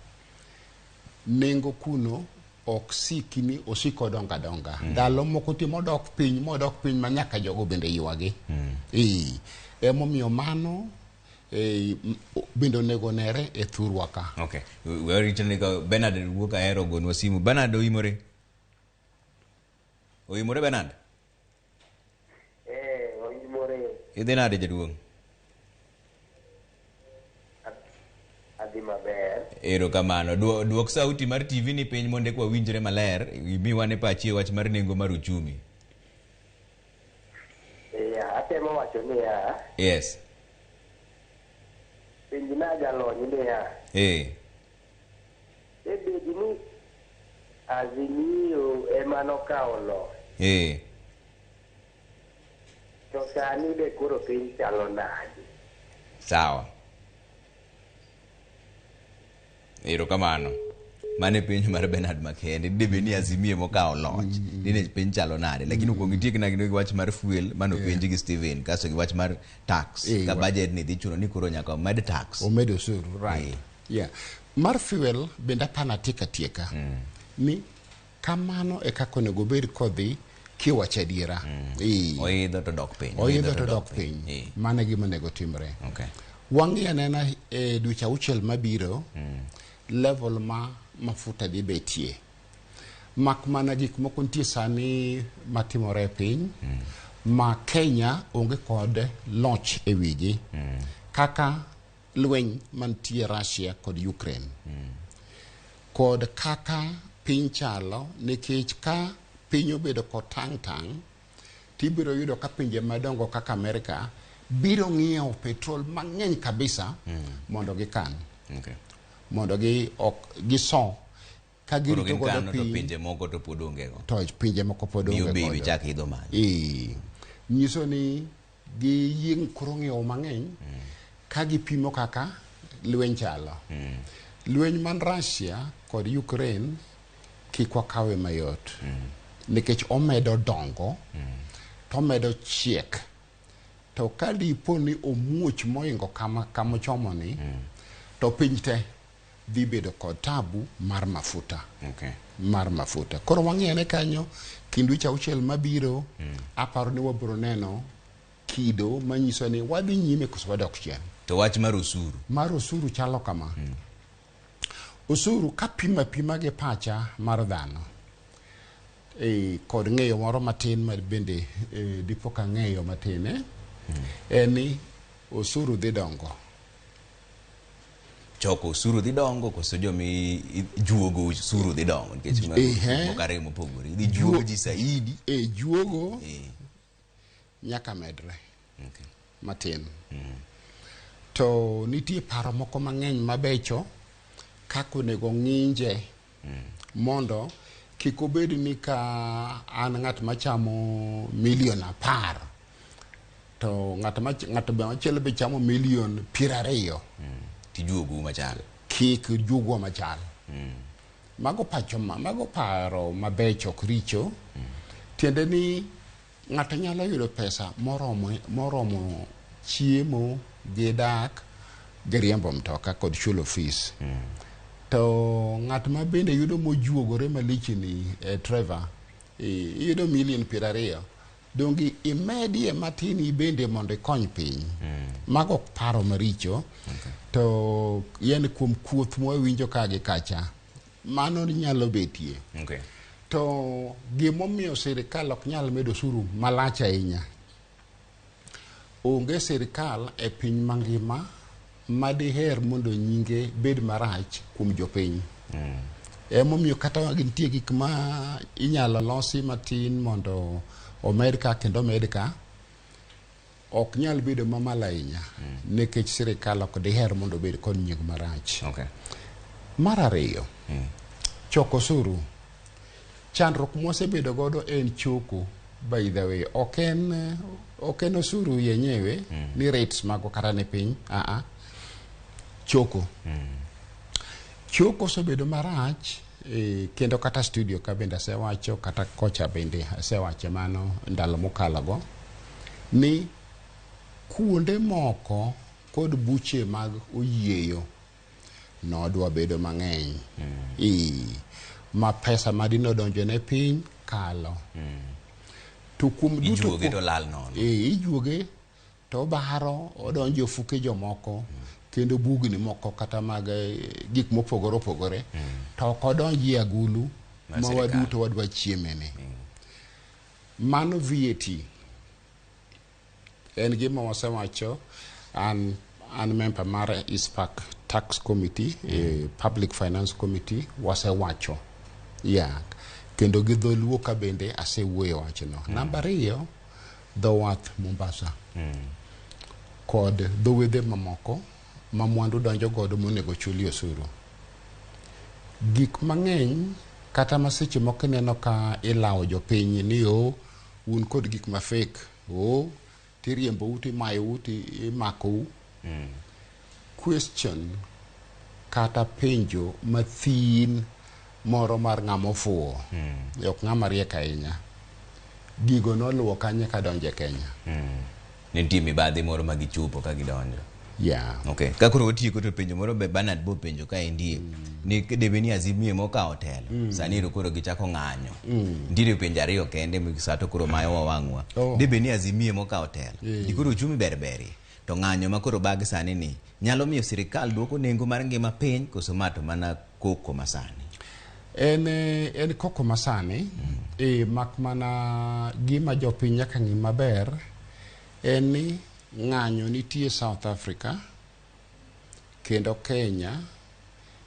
Nengo kuno ok siki ni osiko donga. Ndalo moko timo dok piny ma nyaka jogo bende ywagi. Emomiyo mano bende onego nere e thurwa ka. Okay. We return to Bernard wuok ahero gonwa simu. Bernard oimore. Oimore Bernard? Oimore. Idhi nade jaduong'? Adhi maber. Erokamano. Duok sauti mar TV ni piny mondo kwa winjre maler. Imiwane pachi wach mar nengo mar uchumi. Atemo wacho niya. Yes. Penj na jalony niya. Bedi ni Azimio ema nokawo loch. To sani be koro piny chalo nade? Sawa. Erokamano. Mane piny mar Bernard Makende debe ni Azimio mokawo loch. Dine piny chalo nade. Lakini kuongo tiek na gi wach mar fuel mano penji gi Steven kaso gi wach mar tax. Ka budget ni dhi chuno ni koro nyaka med tax. Omedo osuru, right. Yeah. Mar fuel benda pana tieka. Ni kamano e kako nego bed kodhi kiwacho adiera. Oidho to dok piny. Oidho to dok piny. Mane gima nego timre. Wangi anena dweche auchiel mabiro level ma mafuta dhi betie. Mak mana gik moko nitie sani matimore e piny ma Kenya onge kod loch e wigi kaka lweny mantie Russia kod Ukraine. Kod kaka piny chalo nikech ka piny obedo kod tang' tibiro yudo ka pinje madongo kaka Amerika biro ng'iewo petrol mang'eny kabisa mondo gikan. Mondo giso ka girito godo piny. Pinje moko to pod onge go. To pinje moko pod onge go. Bibi chak idho man. Nyiso ni giyieng' koro ng'iewo mang'eny ka gipimo kaka lweny chalo. Lweny man Russia kod Ukraine kik wakawe mayot. Nikech omedo dongo, to omedo chiek. To ka dipo ni omuoch moingo kama chomo ni, to piny te dhi bedo kod tabu mar mafuta. Mar mafuta. Koro wang'iyane kanyo kind dweche auchiel mabiro aparo ni wabiro neno kido manyiso ni wadhi nyime koso wadok chien. To wach mar osuru. Mar osuru chalo kama. Osuru ka pima gi pacha mar dhano. Kod ng'eyo moro matin mar bende dipo ka ng'eyo matine. Eni osuru dhi dongo. Choko osuru dhi dongo koso jomi juogo osuru dhi dongo nikech mokare mopogore dhi juogo ji saidi juogo nyaka medre matin. To nitie paro moko mang'eny mabecho kako nego ng'inje mondo kik obed ni ka an ng'at machamo milion 10 to ng'at machielo be chamo milion 20 juogu machal. Kik juogu machal. Mago paro mabecho kricho. Tiende ni ng'ato nyalo yudo pesa moromo chiemo gi dak gi riembo mtoka kod chulo fees. To ng'at ma bende yudo mojuogore malichni Trevor yudo milion 20 dongi imedie matini bende mondo ikony piny. Mago paro maricho. To yen kuom kuoth mwawinjo kagi kacha mano nyalo betie. To gimomiyo sirikal ok nyal medo osuru malach ahinya. Onge sirikal e piny mangima madiher mondo nyinge bed marach kuom jopiny. Emomiyo kata gintie gik ma inyalo losi matin mondo Amerika kendo Amerika ok nyal bedo mamalo ahinya nikech sirikal ok diher mondo bed kod nying marach. Mar ariyo, choko osuru. Chandruok mosebedo godo en choko by the way oken osuru yenyewe ni rates mago kata ne piny choko choko sobedo marach kendo kata studio ka bende asewacho kata kocha bende asewacho mano ndalo mokalogo ni kuonde moko kod buche mag oyieyo nodwa bedo mang'eny ma pesa madino donjo ne piny kalo to kuom duto ijuoge to lal nono ijuoge to baro odonjo fuke jomoko kendo bugni moko kata mag gik mopogore opogore to kodonji agulu ma waduto wadwa chiemene mano VAT en gima wasewacho an member mar ISPAC Tax Committee Public Finance Committee wasewacho kendo gi dholuo ka bende asewuoyo wachno namba 2 dho wath Mombasa kod dhowedhe mamoko ma mwandu donjo godo monego chuli osuru gik mang'eny kata maseche moko neno ka ilawo jopiny ni un kod gik ma fake tiriembo uti mayo uti imako question kata penjo mathin moro mar ng'amo fuo ok ng'ama riek ahinya gigo noluwo kanye ka donje Kenya nitie mibadhi moro magichupo ka gidonjo okay kakoro otieko to penjo moro be Bernard bo penjo ka endie ni debe ni Azimio mokawo telo sani ro koro gichako ng'anyo ndire penjo ariyo kende misato koro mayo wawang'wa debe ni Azimio mokawo telo dikoro chumi berberi to ng'anyo makoro bag sani ni nyalo miyo sirikal duoko nengo mar ngima piny koso mato mana koko masani en koko masani mak mana gima jopiny nyaka ng'i maber en ni ng'anyo nitie South Africa kendo Kenya,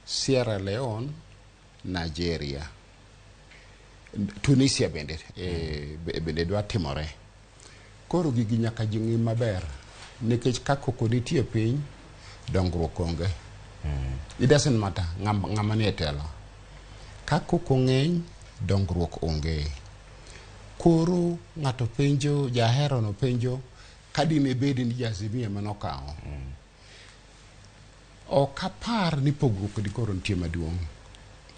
Sierra Leone, Nigeria, Tunisia bende dwa timore. Koro gigi nyaka jing'i maber nikech ka koko nitie piny dongruok onge. It doesn't matter ng'ama ni telo. Ka koko ng'eny dongruok onge. Koro ng'ato penjo, jahero no penjo kadine bedi ni Azimio manokawo. Ok apar ni pogruok di koro nitie maduong'.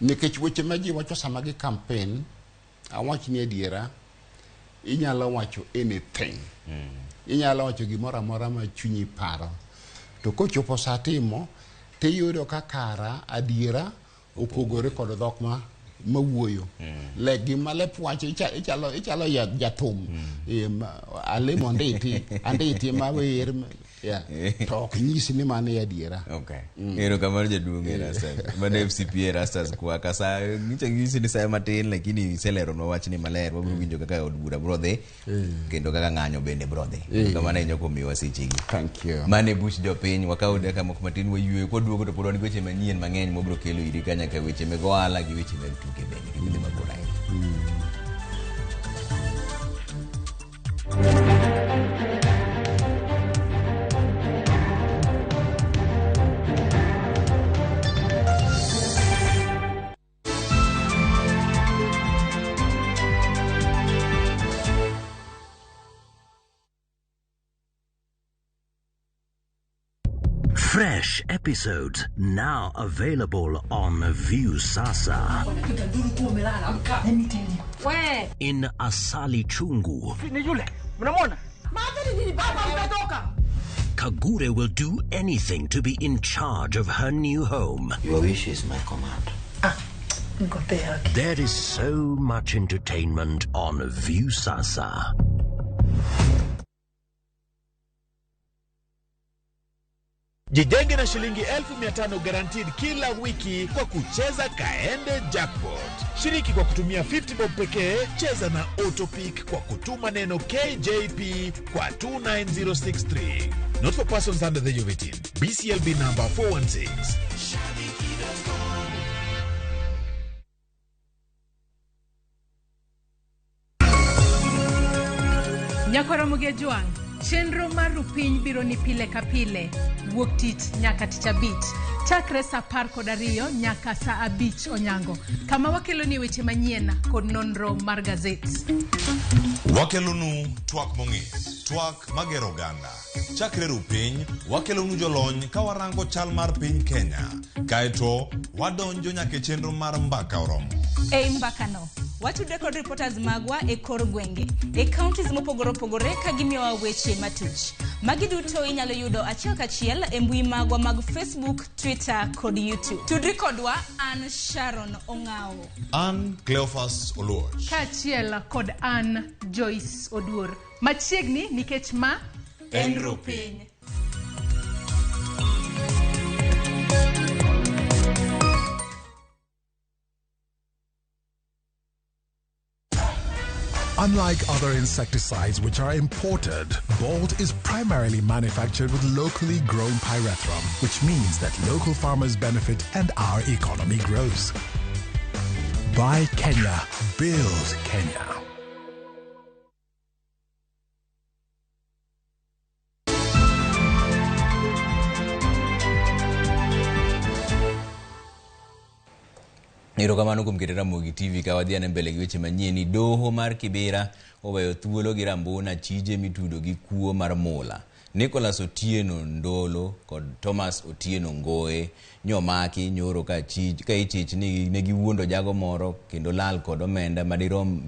Nikech weche ma ji wacho sama gi campaign, awach ni adiera, inyalo wacho anything. Inyalo wacho gimoro amora ma chunyi paro. To kochopo saa timo, tiyudo ka kara adiera opogore kod dhok mawuoyo. Legi malep wacho ichalo jathum. Alemo anditi mawer to ok nyisi ni mane adiera. Okay. Ero kamar jaduong' Rastas. Mana FCPA Rastas kwa kasa ngisi ni saya matin lakini selero no wach ni maler wabiro winjo kaka od bura brodhe kendo kaka ng'anyo bende brodhe. Kamana inyo komiwa sechigi. Thank you. Mane bush jopiny wakawo deka moko matin wayueyo koduogo to pod wan weche manyien mang'eny mobiro kelo iri kanya ka weche meg ohala gi weche meg tuke bende gibende mabor ahinya. Fresh episodes now available on View Sasa. Let me tell you. Where? In Asali Chungu. Kagure will do anything to be in charge of her new home. Your wish is my command. There is so much entertainment on View Sasa. Jijenge na shilingi 1500 guaranteed kila wiki kwa kucheza Kaende Jackpot. Shiriki kwa kutumia 50 bob pekee, cheza na Autopic kwa kutuma neno KJP kwa 29063. Not for persons under the age of 18. BCLB number 416. Ramogi chenro mar rupiny biro ni pile ka pile wuok tich nyaka tich abich chakre sa 12 nyaka sa 5 onyango. Kama wakelo ni weche manyien kod nonro mar gazet. Wakelonu twak mong'ith, twak magero ganda. Chakre rupiny, wakelonu jolony ka warango chal mar piny Kenya. Kaeto wadonjo nyaka chenro mar mbaka oromo. Ei mbakano, watude kod reporters magwa e kor gwenge, e counties mopogore opogore ka gimiyowa weche matuch. Magi duto inyalo yudo achiel kachiel e mbui magwa mag Facebook, Twitter kod YouTube. Tudri kodwa an Sharon Ong'ao. An Cleophas Oluoch. Kachiel kod an Joyce Oduor. Machiegni nikech ma en rupiny. Unlike other insecticides which are imported, Bolt is primarily manufactured with locally grown pyrethrum, which means that local farmers benefit and our economy grows. Buy Kenya, build Kenya. Erokamano kuom keto Ramogi TV ka wadhi ane mbele gi weche manyien. Doho mar Kibera oweyo thuolo gi Rambuna chije mitudo gi kuo mar mula. Nicholas Otieno Ndolo kod Thomas Otieno Ngoe nyomaki nyoro ka ichich ni ne giwuondo jago moro kendo lal kod omenda madirom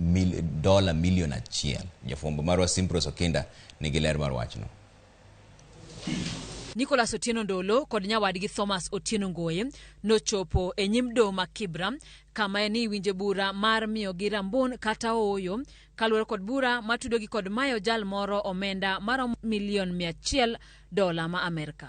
$1 milion. Jafwambo marwa Simpros Okinda nigi ler mar wachno. Nicholas Otieno Ndolo kod nyawadgi Thomas Otieno Ngoe nochopo e nyim doho ma Kibra kama ni winje bura mar miyo gi rambun kata oyo kaluwore kod bura matudo gi kod mayo jal moro omenda marom $100,000 ma Amerika.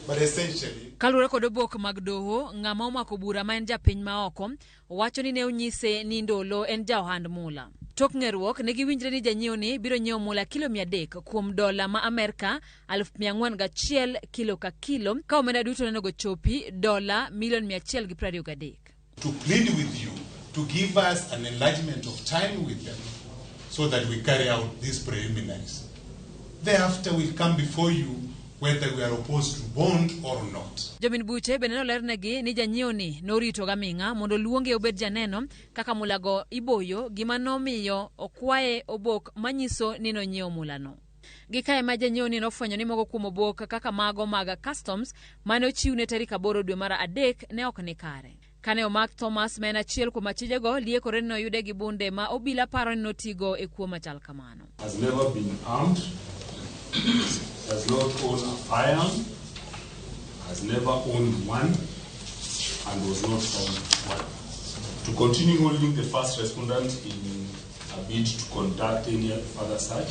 But essentially, kaluwore kod obok mag doho, ng'ama omako bura ma en japiny ma oko wacho ni ne onyise ni Ndolo en jaohand mula. Tok ng'eruok ne giwinjre ni janyiewo ni biro nyiewo mula kilo 300 kuom $100 ma Amerika 401 kilo ka kilo ka omenda duto neno go chopi $123,000,000. to plead with you to give us an enlargement of time with them so that we carry out these preliminaries. Thereafter we'll come before you whether we are opposed to bond or not. Jomin buche beneno lernegi ni janyiewo ni norito gaming'a mondo luonge obed janeno kaka mulago iboyo gima nomiyo okwaye obok manyiso ni nonyiewo mulano. Gikae ma janyiewo ni nofwenyo ni mogo kuom obok kaka mago mag customs mane ochiwne tarik 8 dwe mar 3 ne ok ni kare. Kane omak Thomas ma en achiel kuom achijego liekore no yude gi bunde ma obila paro ni notigo e kuo machal kamano. Has never been armed, does not own a firearm, has never owned one, and was not found one. To continue holding the first respondent in a bid to conduct any further search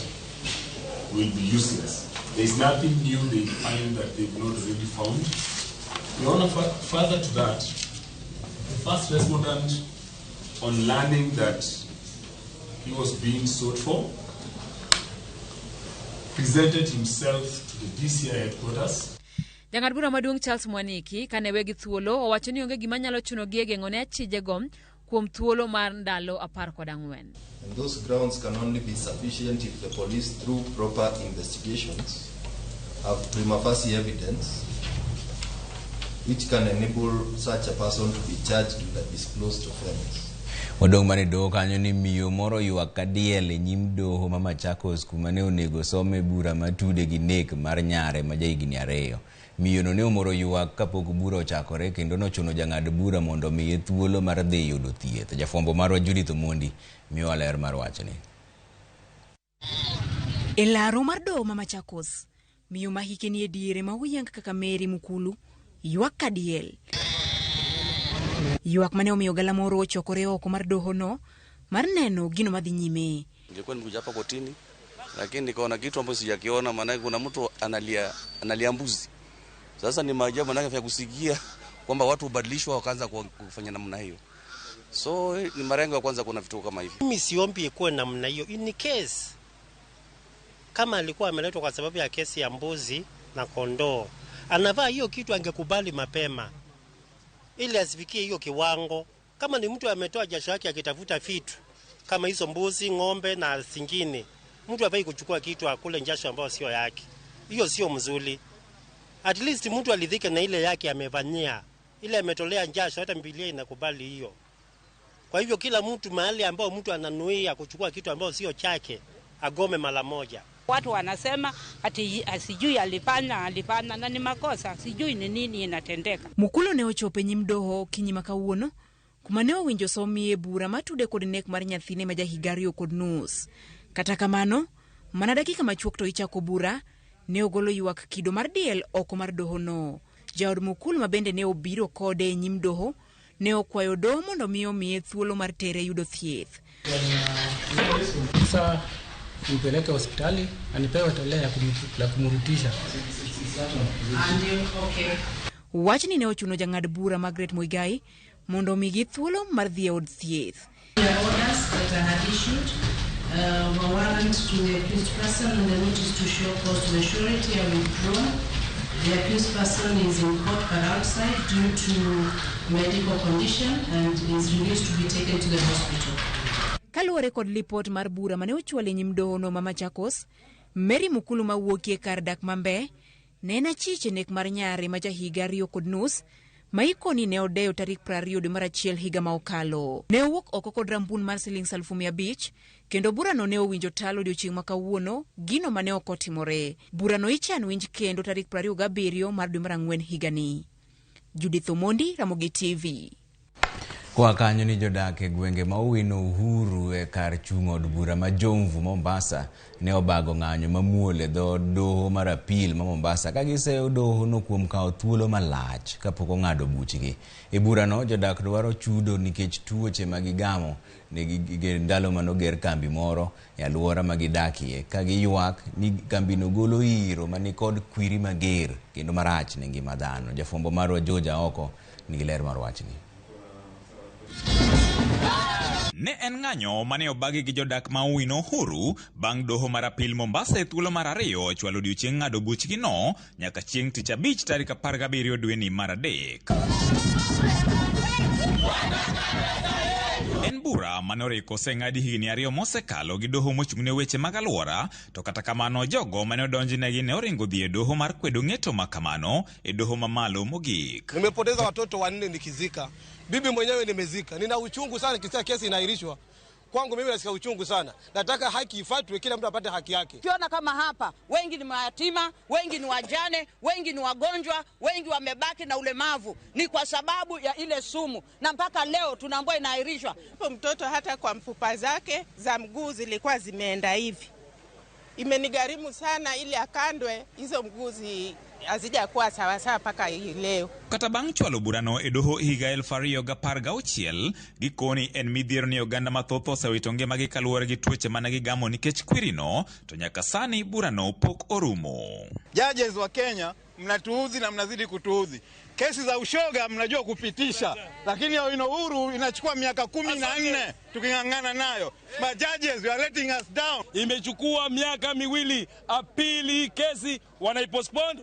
will be useless. There is nothing new they find that they've not already found. Your Honor, further to that, the first respondent, on learning that he was being sought for, presented himself to the DCI headquarters. Jang'ad bura maduong' Charles Mwaniki kane wegi thuolo owacho ni onge gima nyalo chuno gi geng'one achijego kuom thuolo mar ndalo 14. And those grounds can only be sufficient if the police, through proper investigations, have prima facie evidence which can enable such a person to be charged with a disclosed offense. Odong mane doho kanyo ni miyo moro ywak kadiel e nyim doho ma Machakos kuma ne onego some bura matude gi nek mar nyare ma jahigni 2. Miyo no ne omoro ywak kapok bura ochakore kendo nochuno jang'ad bura mondo miye thuolo mar dhi yudo thieth. Jafwambo marwa Judith Omondi miyo ler mar wachni. E laro mar doho ma Machakos, miyo ma hike ni e diere ma oyang kaka Mary Mukulu ywak kadiel. Ywak mane omiyo galamoro ochokore oko mar doho no mar neno gino madhi nyime. Ningekuwa nimekuja hapa kotini, lakini nikaona kitu ambacho sijakiona, maana kuna mtu analia mbuzi. Sasa ni maajabu manake vya kusikia kwamba watu ubadilishwa wakaanza kufanya namna hiyo. So ni marengo ya kwanza kuna vitu kama hivi. Mimi siombi ikuwe namna hiyo. In case kama alikuwa ameletwa kwa sababu ya kesi ya mbuzi na kondoo, anavaa hiyo kitu angekubali mapema ili asifikie hiyo kiwango. Kama ni mtu ametoa jasho yake akitafuta vitu kama hizo mbuzi, ng'ombe na zingine, mtu hafai kuchukua kitu akule jasho ambao sio yake. Hiyo sio mzuri. At least mtu alidhike na ile yake amefanyia. Ile ametolea jasho, hata Biblia inakubali hiyo. Kwa hivyo kila mtu mahali ambao mtu ananuia kuchukua kitu ambao sio chake, agome mara moja. Watu wanasema ati asijui alipana na ni makosa, sijui ni nini inatendeka. Mukulo ne ochope nyim doho kinyima kawuono kumane owinjo somie bura matude kod nek mar nyathine ma jahigario kod nus. Kata kamano, mana dakika machuok to ichako bura ne ogolo ywak kido mar diel oko mar doho no. Jaod Mukul ma bende ne obiro kode nyim doho ne okwayo doho mondo miye thuolo mar tere yudo thieth. Sasa nipeleke hospitali anipewe tolea la kumrutisha. Wachni ne ochuno jang'ad bura Margaret Muigai mondo migi thuolo mar dhi od thieth. A warrant to the accused person and the notice to show cause to the surety are withdrawn. The accused person is in court but outside due to medical condition and is released to be taken to the hospital. Kaluwore kod lipot mar bura mane ochwale nyim doho no ma Machakos, Mary Mukulu ma wuokie kar dak Mambe ne na chiche nek mar nyare ma jahigario kod nus ma ikoni ne odeyo tarik 20 dwe mar achiel higa ma okalo. Ne owuok oko kod rampun mar Sh500 kendo burano ne owinjo talo odiochieng' ma kawuono gino mane ok otimore. Burano ichan winj kendo tarik 27 mar dwe mar ang'wen higani. Judith Omondi, Ramogi TV. Kwa kanyo ni jodak e gwenge ma owino Uhuru e kar chung' od bura ma Jomvu Mombasa ne obago ng'anyo mamuol e dho doho mar apil ma Mombasa ka giseyo doho no kuom kawo thuolo malach kapok ong'ado buchgi. E burano jodak dwaro chudo nikech tuoche ma gigamo ne ndalo manoger kambi moro e alwora ma gidakie ka giywak ni kambino golo iro mani kod kwiri mager kendo marach ne ngima dhano. Jafwambo marwa Georgia oko nigi ler mar wachni. Ne en ng'anyo mane obagi gi jodak ma owino Uhuru bang' doho mar apil Mombasa e thuolo mar ariyo ochwalo odiochieng' ng'ado buchgi no nyaka chieng' tich abich tarik 17 dwe ni mar adek. En bura mane oriko oseng'adi higni 2 mosekalo gi doho mochung'ne weche mag alwora, to kata kamano jogo mane odonjnegi ne oringo dhi e doho mar kwedo ng'eto makamano e doho mamalo mogik. Nimepoteza watoto 4 nikizika. Bibi mwenyewe nimezika. Nina uchungu sana kisa kesi inaahirishwa. Kwangu mimi nasikia uchungu sana. Nataka haki ifuatwe, kila mtu apate haki yake. Kiona kama hapa, wengi ni mayatima, wengi ni wajane, wengi ni wagonjwa, wengi wamebaki na ulemavu. Ni kwa sababu ya ile sumu. Na mpaka leo tunaambiwa inaahirishwa. Mtoto hata kwa mfupa zake za mguu zilikuwa zimeenda hivi. Imenigharimu sana ili akandwe hizo mguu azija kuwa sawa paka hii leo. Kata bang' chwalo burano e doho higa 2016 gikoni en midhiero ni oganda mathoth osewito ngimagi kaluwore gi tuoche mane gigamo nikech kwirino, to nyaka sani burano pok orumo. Judges wa Kenya mnatuudhi na mnazidi kutuudhi. Kesi za ushoga mnajua kupitisha, lakini ya Uhuru inachukua miaka 14 tukingangana nayo. But judges, you are letting us down. Imechukua miaka 2 apili kesi wanaipostpone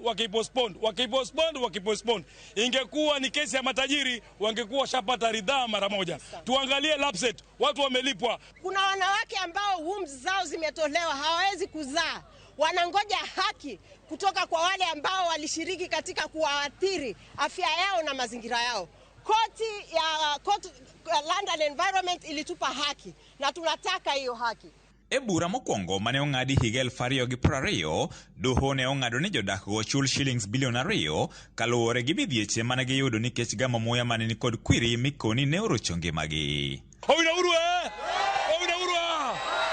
wakipostpone. Ingekuwa ni kesi ya matajiri wangekuwa shapata ridhaa mara moja. Tuangalie lapset, watu wamelipwa. Kuna wanawake ambao wombs zao zimetolewa, hawawezi kuzaa. Wanangoja haki kutoka kwa wale ambao walishiriki katika kuwaathiri afya yao na mazingira yao. Koti ya London Environment ilitupa haki na tunataka hiyo haki. E bura mokwongo mane ong'adi higa 2020, doho ne ong'ado ni jodak go chul shillings bilion 2 kaluwore gi midhieche mane giyudo nikech gamo muya mane ni kod kwiri mikoni ne orocho ngimagi.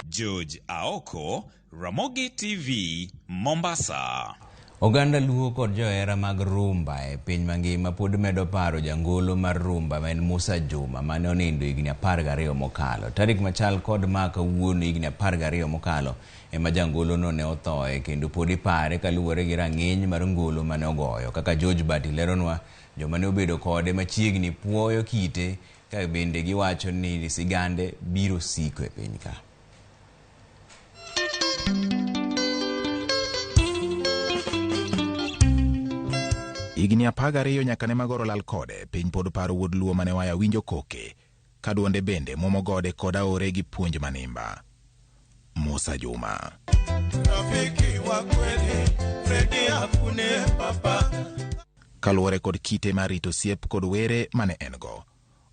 George Aoko, Ramogi TV, Mombasa. Oganda Luo kod johera mag rumba e piny mangima pod medo paro jangolo mar rumba ma en Musa Juma mane onindo higni 12 mokalo. Tarik machal kod maka wuono higni 12 mokalo ema jangolo no ne othoe kendo pod ipare kaluwore gi rang'iny mar ngolo mane ogoyo. Kaka George Bati leronwa, joma ne obedo kode machiegni puoyo kite ka bende giwacho ni sigande biro siko e piny ka. Higni 12 nyaka ne magoro lal kode, piny pod paro wuod Luo mane waya winjo koke, ka duonde bende momo gode kod aore gi puonj manimba. Musa Juma. rafiki wa kweli Fredi Afune papa. Kaluwore kod kite mar rito osiep kod were mane engo.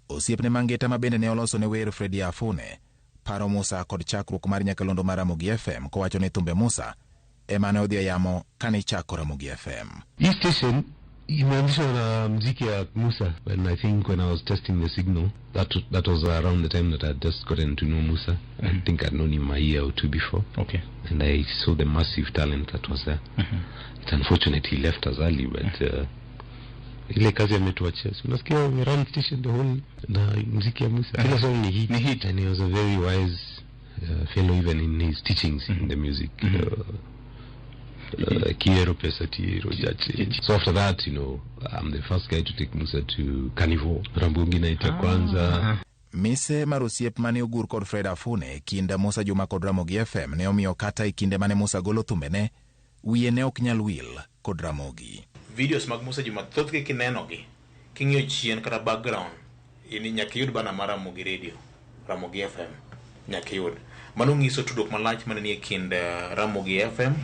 Osiep ne mangeta ma bende ne oloso ne wer Fredi Afune, paro Musa kod chakruok mar nyakalondo mar Ramogi FM kowacho ne thumbe Musa ema ne odhi yamo kane chako Ramogi FM. Hii station imeanzishwa na mziki ya Musa when I was testing the signal. That was around the time that I had just gotten to know Musa. I think I'd known him a year or two before. Okay. And I saw the massive talent that was there. It's unfortunate he left us early, but ile kazi ametuachia. Unasikia we run station the whole na mziki ya Musa. Kila song ni hit. And he was a very wise fellow even in his teachings in the music. So after that, I'm the first guy to take Musa to Carnival. Ramogi naita kwanza. Mise marosiep mane ogur kod Fred Afune kinda Musa Juma kod Ramogi FM ne omiyo kata ikinde mane Musa golo thumbene wiye ne ok nyal wil kod Ramogi. Videos mag Musa Juma thothgi kinenogi king'iyo chien kata background ini nyaka yud bana mar Ramogi Radio, Ramogi FM nyaka yud. Mano nyiso tudruok malach mane nie kind Ramogi FM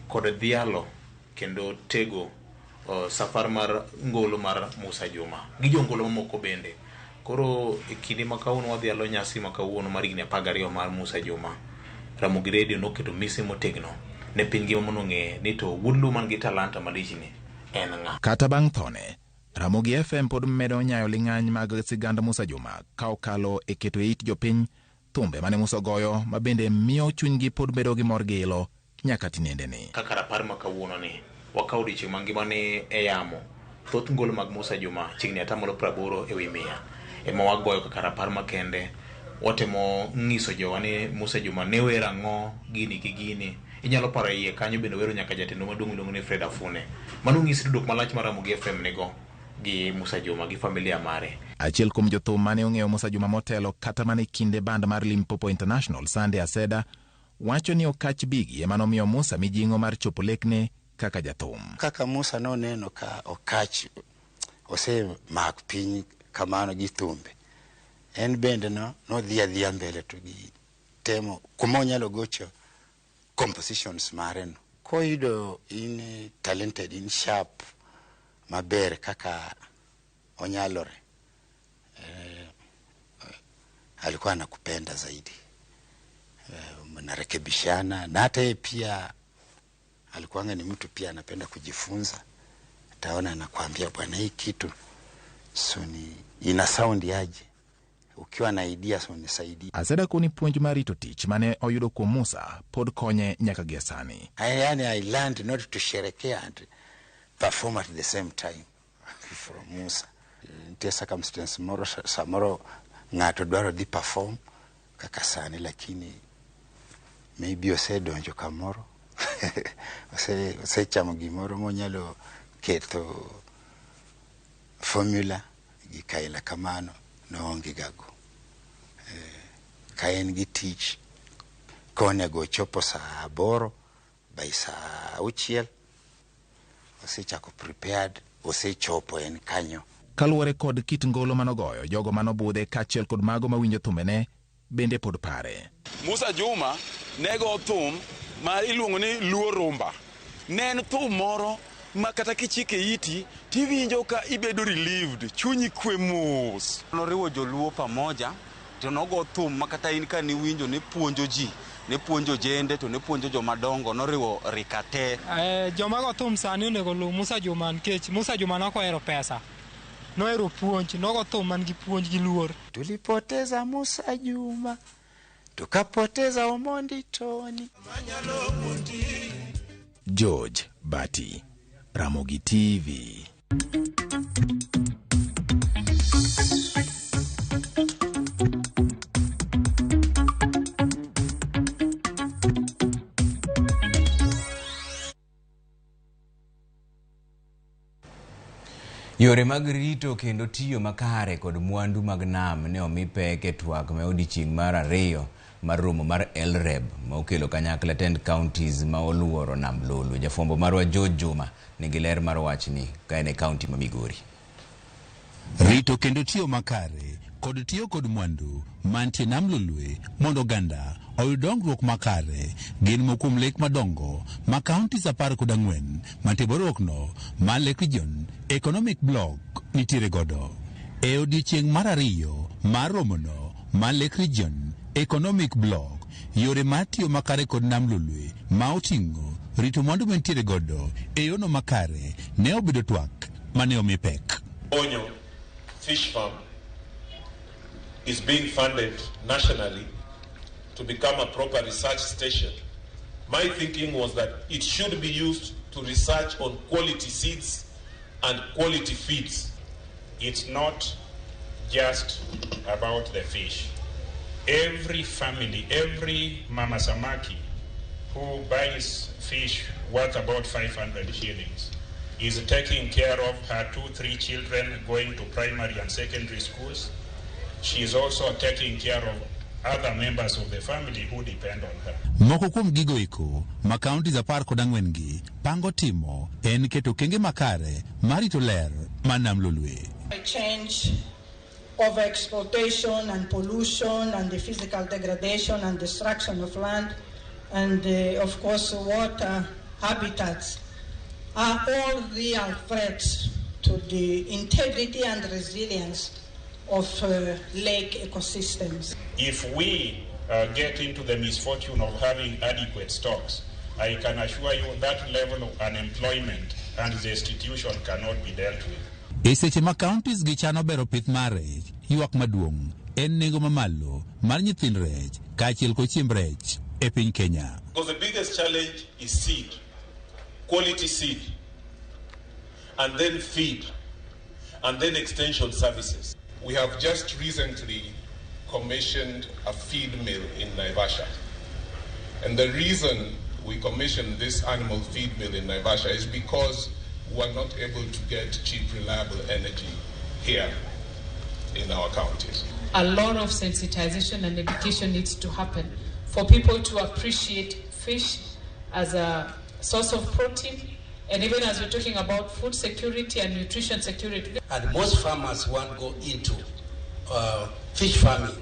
kod Dhialo kendo tego safar mar ngolo mar Musa Juma gi jongolo mamoko bende. Koro kinde makawuono wadhialo nyasi makawuono mar higni 12 mar Musa Juma, Ramogi Radio noketo mise motegno ne piny ngima mondo ng'e ni to wuodlo man gi talanta malichni en ng'a. Kata bang' thone, Ramogi FM pod medo nyayo ling'any mag sigand Musa Juma ka okalo e keto it jopiny thumbe mane Musa goyo ma bende miyo chunygi pod bedo gi mor gi ilo nyaka tinende ni. Kaka rapar makawuono ni wakawo odiochieng' mangima ni e yamo thoth ngolo mag Musa Juma chiegni 80% ewi 100 ema wagoyo kaka rapar makende. Watemo ng'iso jowa ni Musa Juma ne wera ng'o gini gi gini. Inyalo paro iye kanyo bende wero nyaka jatendo maduong' miluongo ni Fred Afune. Mano ng'isi tudruok malach mar Ramogi FM nego gi Musa Juma gi familia mare. Achiel kuom jothum mane ong'eyo Musa Juma motelo kata mane kinde band mar Limpopo International Sunday Aseda wacho ni okach bigi ema nomiyo Musa mijing'o mar chopo lekne kaka jathum. Kaka Musa noneno ka okach ose mak piny kamano gi thumbe, en bende nodhi adhiya mbele to gi temo kuma onyalo gocho compositions mare no. Koyudo in talented, in sharp, maber kaka onyalore, alikuwa anakupenda zaidi. Mnarekebishana na hata pia alikuwa ni mtu pia anapenda kujifunza. Taona anakuambia bwana hii kitu so ni ina sound yaje, ukiwa na idea so nisaidie. Aseda kuni puonj marito tich mane oyudo kuom Musa pod konye nyaka gesani. I learned not to sherekea and perform at the same time from Musa. Ntie circumstance moro samoro ng'ato dwaro di perform kaka sani, lakini maybe ose donjo kamoro ose chamo gimoro monyalo keto formula gi kaila kamano no onge gago. Kaen gi tich konego chopo saa 8 by saa 6 ose chako prepared, ose chopo en kanyo. Kaluwore kod kit ngolo manogoyo, jogo manobudhe kachiel kod mago mawinjo thumbene bende pod pare. Musa Juma nego thum ma iluongo ni luo rumba. Ne en thum moro ma kata kichike iti tiwinjo ka ibedo relieved, chunyi kwe mos. Noriwo joluo pamoja, to nogo thum ma kata in ka niwinjo ni puonjo ji, ne puonjo jende to ne puonjo joma dongo, noriwo rikate. Joma go thum sani onego lu Musa Juma nikech Musa Juma nokohero pesa. Noero puonj, nogo thum man gi puonj gi luor. Tulipoteza Musa Juma, tukapoteza Omondi Tony. George Bati, Ramogi TV. Yore mag rito kendo tiyo makare kod mwandu mag nam ne omi pek e twak ma odiochieng' mar 2 mar romo mar LREB ma okelo kanyakla 10 counties ma oluoro nam Lolwe. Jafwambo marwa George Juma nigi ler mar wachni ka en e kaunti ma Migori. Rito kendo tiyo makare kod tiyo kod mwandu mantie nam Lolwe mondo oganda oyud dongruok makare gin mokum lek madongo ma counties 14 mantiborokno ma Lake Region Economic Block nitiere godo. E odiechieng' mar ariyo mar romono ma Lake Region Economic Block, yore matiyo makare kod nam lulwe ma oting'o rito mwandu mantiere godo e yono makare ne obedo twak mane omi pek. Onyo Fish Farm is being funded nationally to become a proper research station. My thinking was that it should be used to research on quality seeds and quality feeds. It's not just about the fish. Every family, every mama samaki who buys fish worth about 500 shillings is taking care of her 2-3 children going to primary and secondary schools. She is also taking care of other members of the family who depend on her. Moko kuom gigo iko ma counties 14 gi pango timo en keto kenge makare marito ler manam lulwe. Change of exploitation and pollution and the physical degradation and destruction of land and of course water habitats are all real threats to the integrity and resilience of lake ecosystems. If we get into the misfortune of having adequate stocks, I can assure you that level of unemployment and destitution cannot be dealt with. E seche ma counties gi chano bero pith mar rech, ywak maduong' en nengo mamalo mar nyithind rech kaachiel kod chiemb rech e piny Kenya. Because the biggest challenge is seed, quality seed, and then feed, and then extension services. We have just recently commissioned a feed mill in Naivasha. And the reason we commissioned this animal feed mill in Naivasha is because we are not able to get cheap, reliable energy here in our counties. A lot of sensitization and education needs to happen for people to appreciate fish as a source of protein, and even as we're talking about food security and nutrition security. And most farmers want to go into fish farming,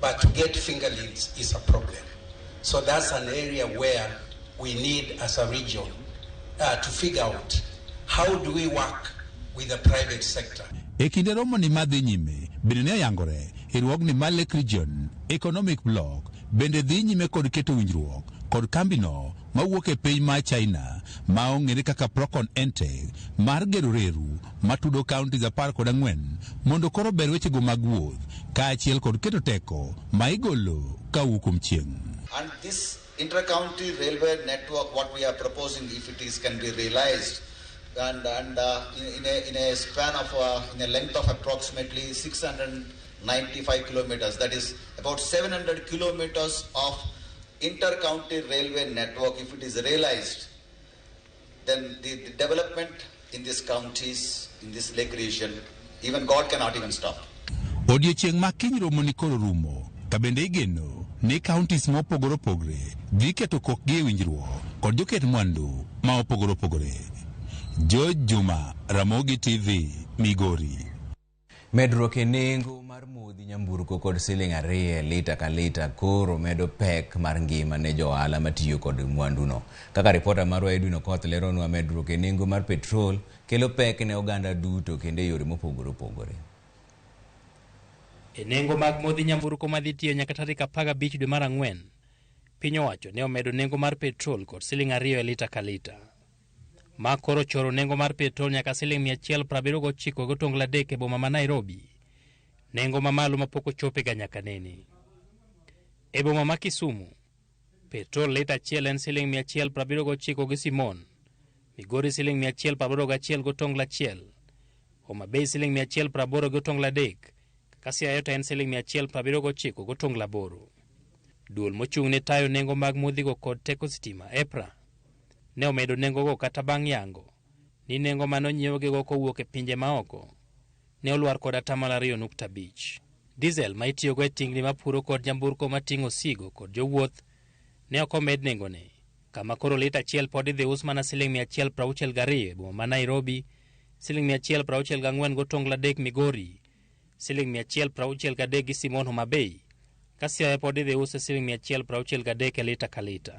but to get fingerlings is a problem. So that's an area where we need, as a region, to figure out how do we work with the private sector. E kinde romo ni madhi nyime, bende ne yangore, irwogni ma Lake Region Economic Block bende dhi nyime kod keto winjruok kod kambino mawuok e piny ma China ma ong'ere kaka Procon Entech mar gero reru matudo counties 14 mondo koro ber wechego mag wuoth kaachiel kod keto teko ma igolo kawuok kuom chieng'. And this inter-county railway network, what we are proposing, if it is can be realized, and in a span of in a length of approximately 695 kilometers, that is about 700 kilometers of inter-county railway network, if it is realized, then the development in these counties, in this lake region, even God cannot even stop. Odiechieng' ma kiny romo ni koro rumo, kabende igeno ni counties mopogore opogore dhi keto kokgi e winjruok kod joket mwandu ma opogore opogore. George Juma, Ramogi TV, Migori. Medruok e nengo mar modhi nyamburko kod Sh2 lita ka lita koro medo pek mar ngima ne johala matiyo kod mwanduno. Kaka ripota marwa Edwin Okoth leronwa, medruok e nengo mar petrol kelo pek ne oganda duto kendo yore mopogore opogore. E nengo mag modhi nyamburko madhi tiyo nyaka tarik 15 dwe mar Ang'wen, piny owacho ne omedo nengo mar petrol kod Sh2 lita ka lita. Ma koro choro nengo mar petrol nyaka Sh179 gotongla dek e boma ma Nairobi, nengo mamalo mapok ochope ga nyaka nene. E boma ma Kisumu, petrol lita achiel en Sh179 gi Simon, Migori Sh181 gotongla achiel, Homa Bay Sh180 gotongla dek, Siaya to en Sh179 gotongla aboro. Duol mochung' ne tayo nengo mag modhigo kod teko sitima EPRA ne omedo nengogo kata bang' yango ni nengo manonyiewogigo kowuok e pinje maoko ne olwar kod 2.5%. Diesel ma itiyogo e tingni mapuro kod nyamburko mating'o osigo kod jowuoth ne ok omed nengone, kama koro lita achiel pod idhi us mana Sh162 e boma ma Nairobi, Sh164 gotongla dek Migori, Sh163 gi Simon Homa Bay, Kasia pod idhi use $163 lita ka lita.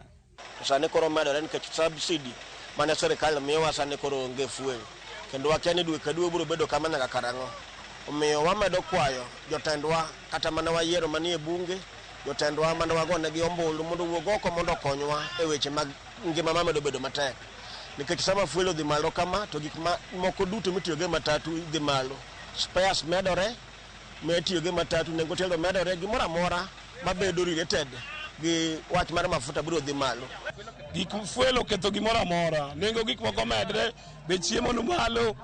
Sani koro medore nikech subsidy mane sirikal miyowa sani koro onge fuel. Kendo wakia ni dwe ka dwe biro bedo kama nyaka karang'o. Omiyo wamedo kwayo jotendwa kata mane wayiero manie bunge, jotendwa mane wagonegi ombulu mondo wuog oko mondo okonywa e weche mag ngima mamedo bedo matek. Nikech sama fuel odhi malo kama to gik moko duto mitiyogo e matatu dhi malo. Spares medore, mitiyogo e matatu nengo telo medore, gimoro amora mabedo related gi wach mar mafuta biro dhi malo. Gik fuel oketho gimoro amora, nengo gik moko medre, be chiemo no malo.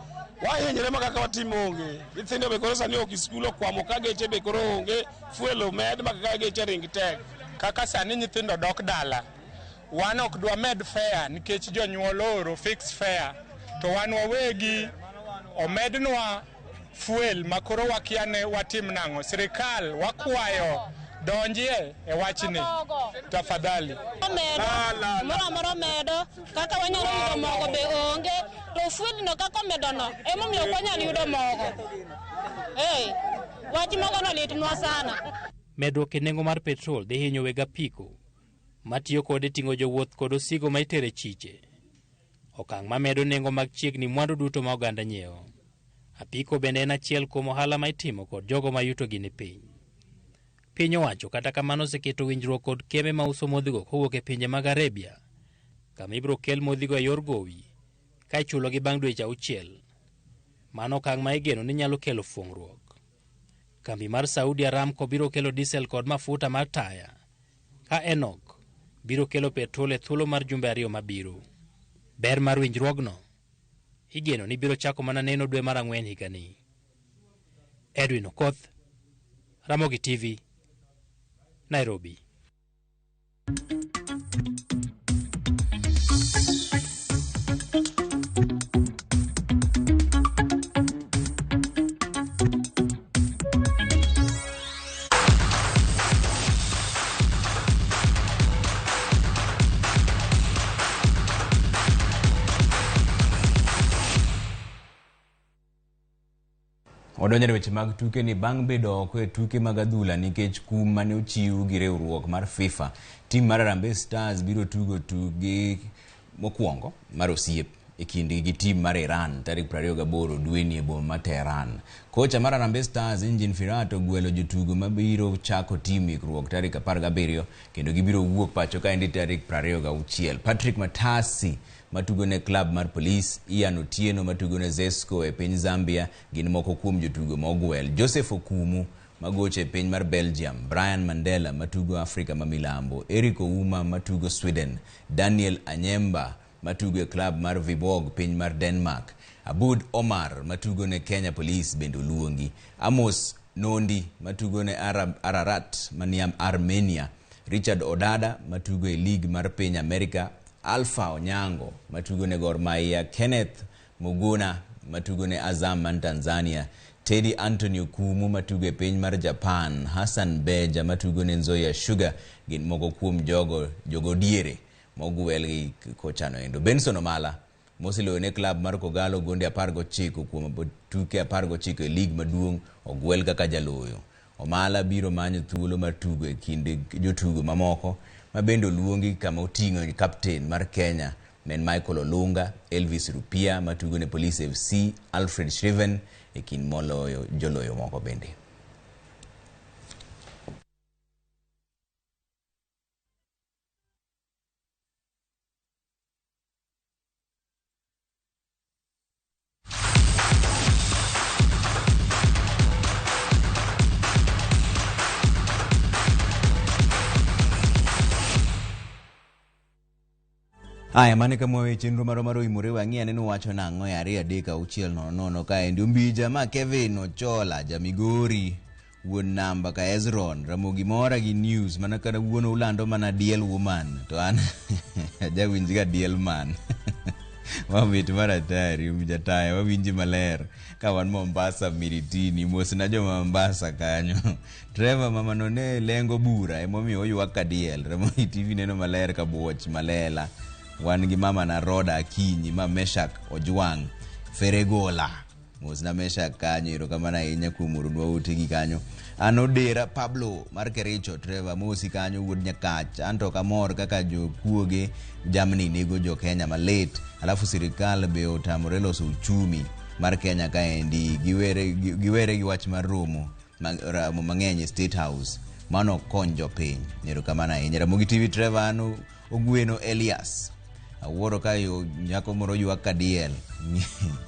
Wahinyre makaka watimo onge. Nyithindo be koro sani ok skul okwamo ka geche be koro onge, fuel omed makaka geche ring tek. Kaka sani nyithindo dok dala, wan ok dwa med fare nikech jonyuol oro fix fare, to wan wawegi omednwa fuel makoro wakiane watim nang'o. Sirikal wakwayo donjie e wachni tafadhali. Moro medo kaka wanyalo yudo mogo be onge, to fuel no kaka medono emomiyo wanyalo yudo mogo. Wach mogo no litnwa sana. Medruok e nengo mar petrol dhi hinyo weg apiko matiyo kode ting'o jowuoth kod osigo ma itere chiche. Okang' ma medo nengo mag chiegni mwandu duto ma oganda nyiewo. Apiko bende en achiel kuom ohala ma itimo kod jogo ma yuto gi ni piny. Piny owacho kata kamano oseketo winjruok kod kembe ma uso modhigo kowuok e pinje mag Arabia, kama ibiro kel modhigo e yor gowi ka ichulogi bang' dweche 6. Mano okang' ma igeno ni nyalo kelo fuong'ruok. Kambi mar Saudi Aramco biro kelo diesel kod mafuta mar taya, ka Enoch biro kelo petrol e thuolo mar jumbe 2 mabiro. Ber mar winjruogno igeno ni biro chako mana neno dwe mar 4 higani. Edwin Okoth, Ramogi TV, Nairobi. Odonjore weche mag tuke ni bang' bedo oko e tuke mag adhula nikech kum mane ochiw gi riwruok mar FIFA. Tim mar Harambee Stars biro tugo tuge mokwongo mar osiep e kindgi gi tim mar Iran tarik 28 dweni e boma ma Tehran. Kocha mar Harambee Stars Injin Firat ogwelo jotugo mabiro chako tim ikruok tarik 17 kendo gibiro wuok pacho ka endi tarik 26. Patrick Matasi matugo ne club mar Police, Ian Otieno matugo ne Zesco e piny Zambia gin moko kuom jotugo mogwel. Joseph Okumu magoche e piny mar Belgium, Brian Mandela matugo Afrika ma Milambo, Eric Ouma matugo Sweden, Daniel Anyemba matugo e club mar Viborg piny mar Denmark, Abud Omar matugo ne Kenya Police bendo luongi, Amos Nondi matugo ne Ararat maniam Armenia, Richard Odada matugo e league mar piny Amerika, Alpha Onyango matugo ne Gor Mahia, Kenneth Muguna matugo ne Azam man Tanzania, Teddy Antonio Kumu matugo e piny mar Japan, Hassan Beja matugo ne Nzoia Sugar gin moko kuom jogo diere mogwel gi kochano endo. Benson Omala mosilo ne club mar Kogalo gonde 19 kuom tuke 19 e league maduong' ogwel kaka jaloyo. Omala biro manyo thuolo mar tugo e kinde jotugo mamoko mabendo luongi kama oting'o captain mar Kenya men Michael Olunga, Elvis Rupia matugo ne Police FC, Alfred Shriven e kind moloyo joloyo moko bende. Aya mane kama we chenro maro imore wang'i aneno wacho nang'o e 2:600 ka endi Ombija ma Kevin Ochola Jamigori wuon namba ka Ezron Ramogi mora gi news mana kana wuono ulando mana diel woman to an jawinji ga diel man wabit maratari Ombija taya wawinji maler ka wan Mombasa Miritini mosna jo Mombasa kanyo Trevor mama no ne lengo bura emomiyo oyuak ka diel Ramogi TV neno maler ka buoch malela wan gi mama na Roda Akinyi ma Meshak Ojwang Feregola Mosna mesha kanyo erokamano ahinya kuom oronwa utegi kanyo. An Odera Pablo mar Kericho Trevor Mosi kanyo wuod Nyakach. Anto kamor kaka jokuoge jamni nego jo Kenya malit. Alafu sirikal be otamore loso uchumi mar Kenya kaendi. Giwere gi wach mar romo mang'eny e State House. Mano konjo piny. Erokamano ahinya. Ramogi TV Trevor ano Ogweno Elias. Awuoro kayo nyako moro ywak kadiel.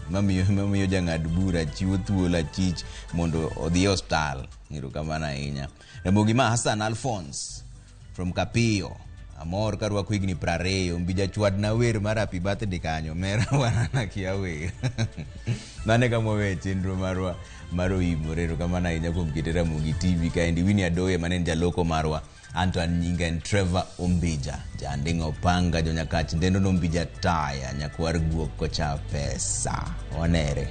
Mamiyo jang'ad bura chiwo thuolo achich mondo odhi e hospital. Erokamano ahinya. Ramogi ma Hassan Alphonse from Kapio. Amor karwako higni 20 mbija chwadna wer mar happy birthday kanyo mera wanana kia wer. Mane kama we chenro marwa maro imore. Erokamano ahinya kuom kete Ramogi TV kaendi. Winnie Adoye manen jaloko marwa. Antoine Nyinga Trevor Ombija jandingo panga jo Nyakach ndendo nombija taya nyakwar guok kocha pesa onere.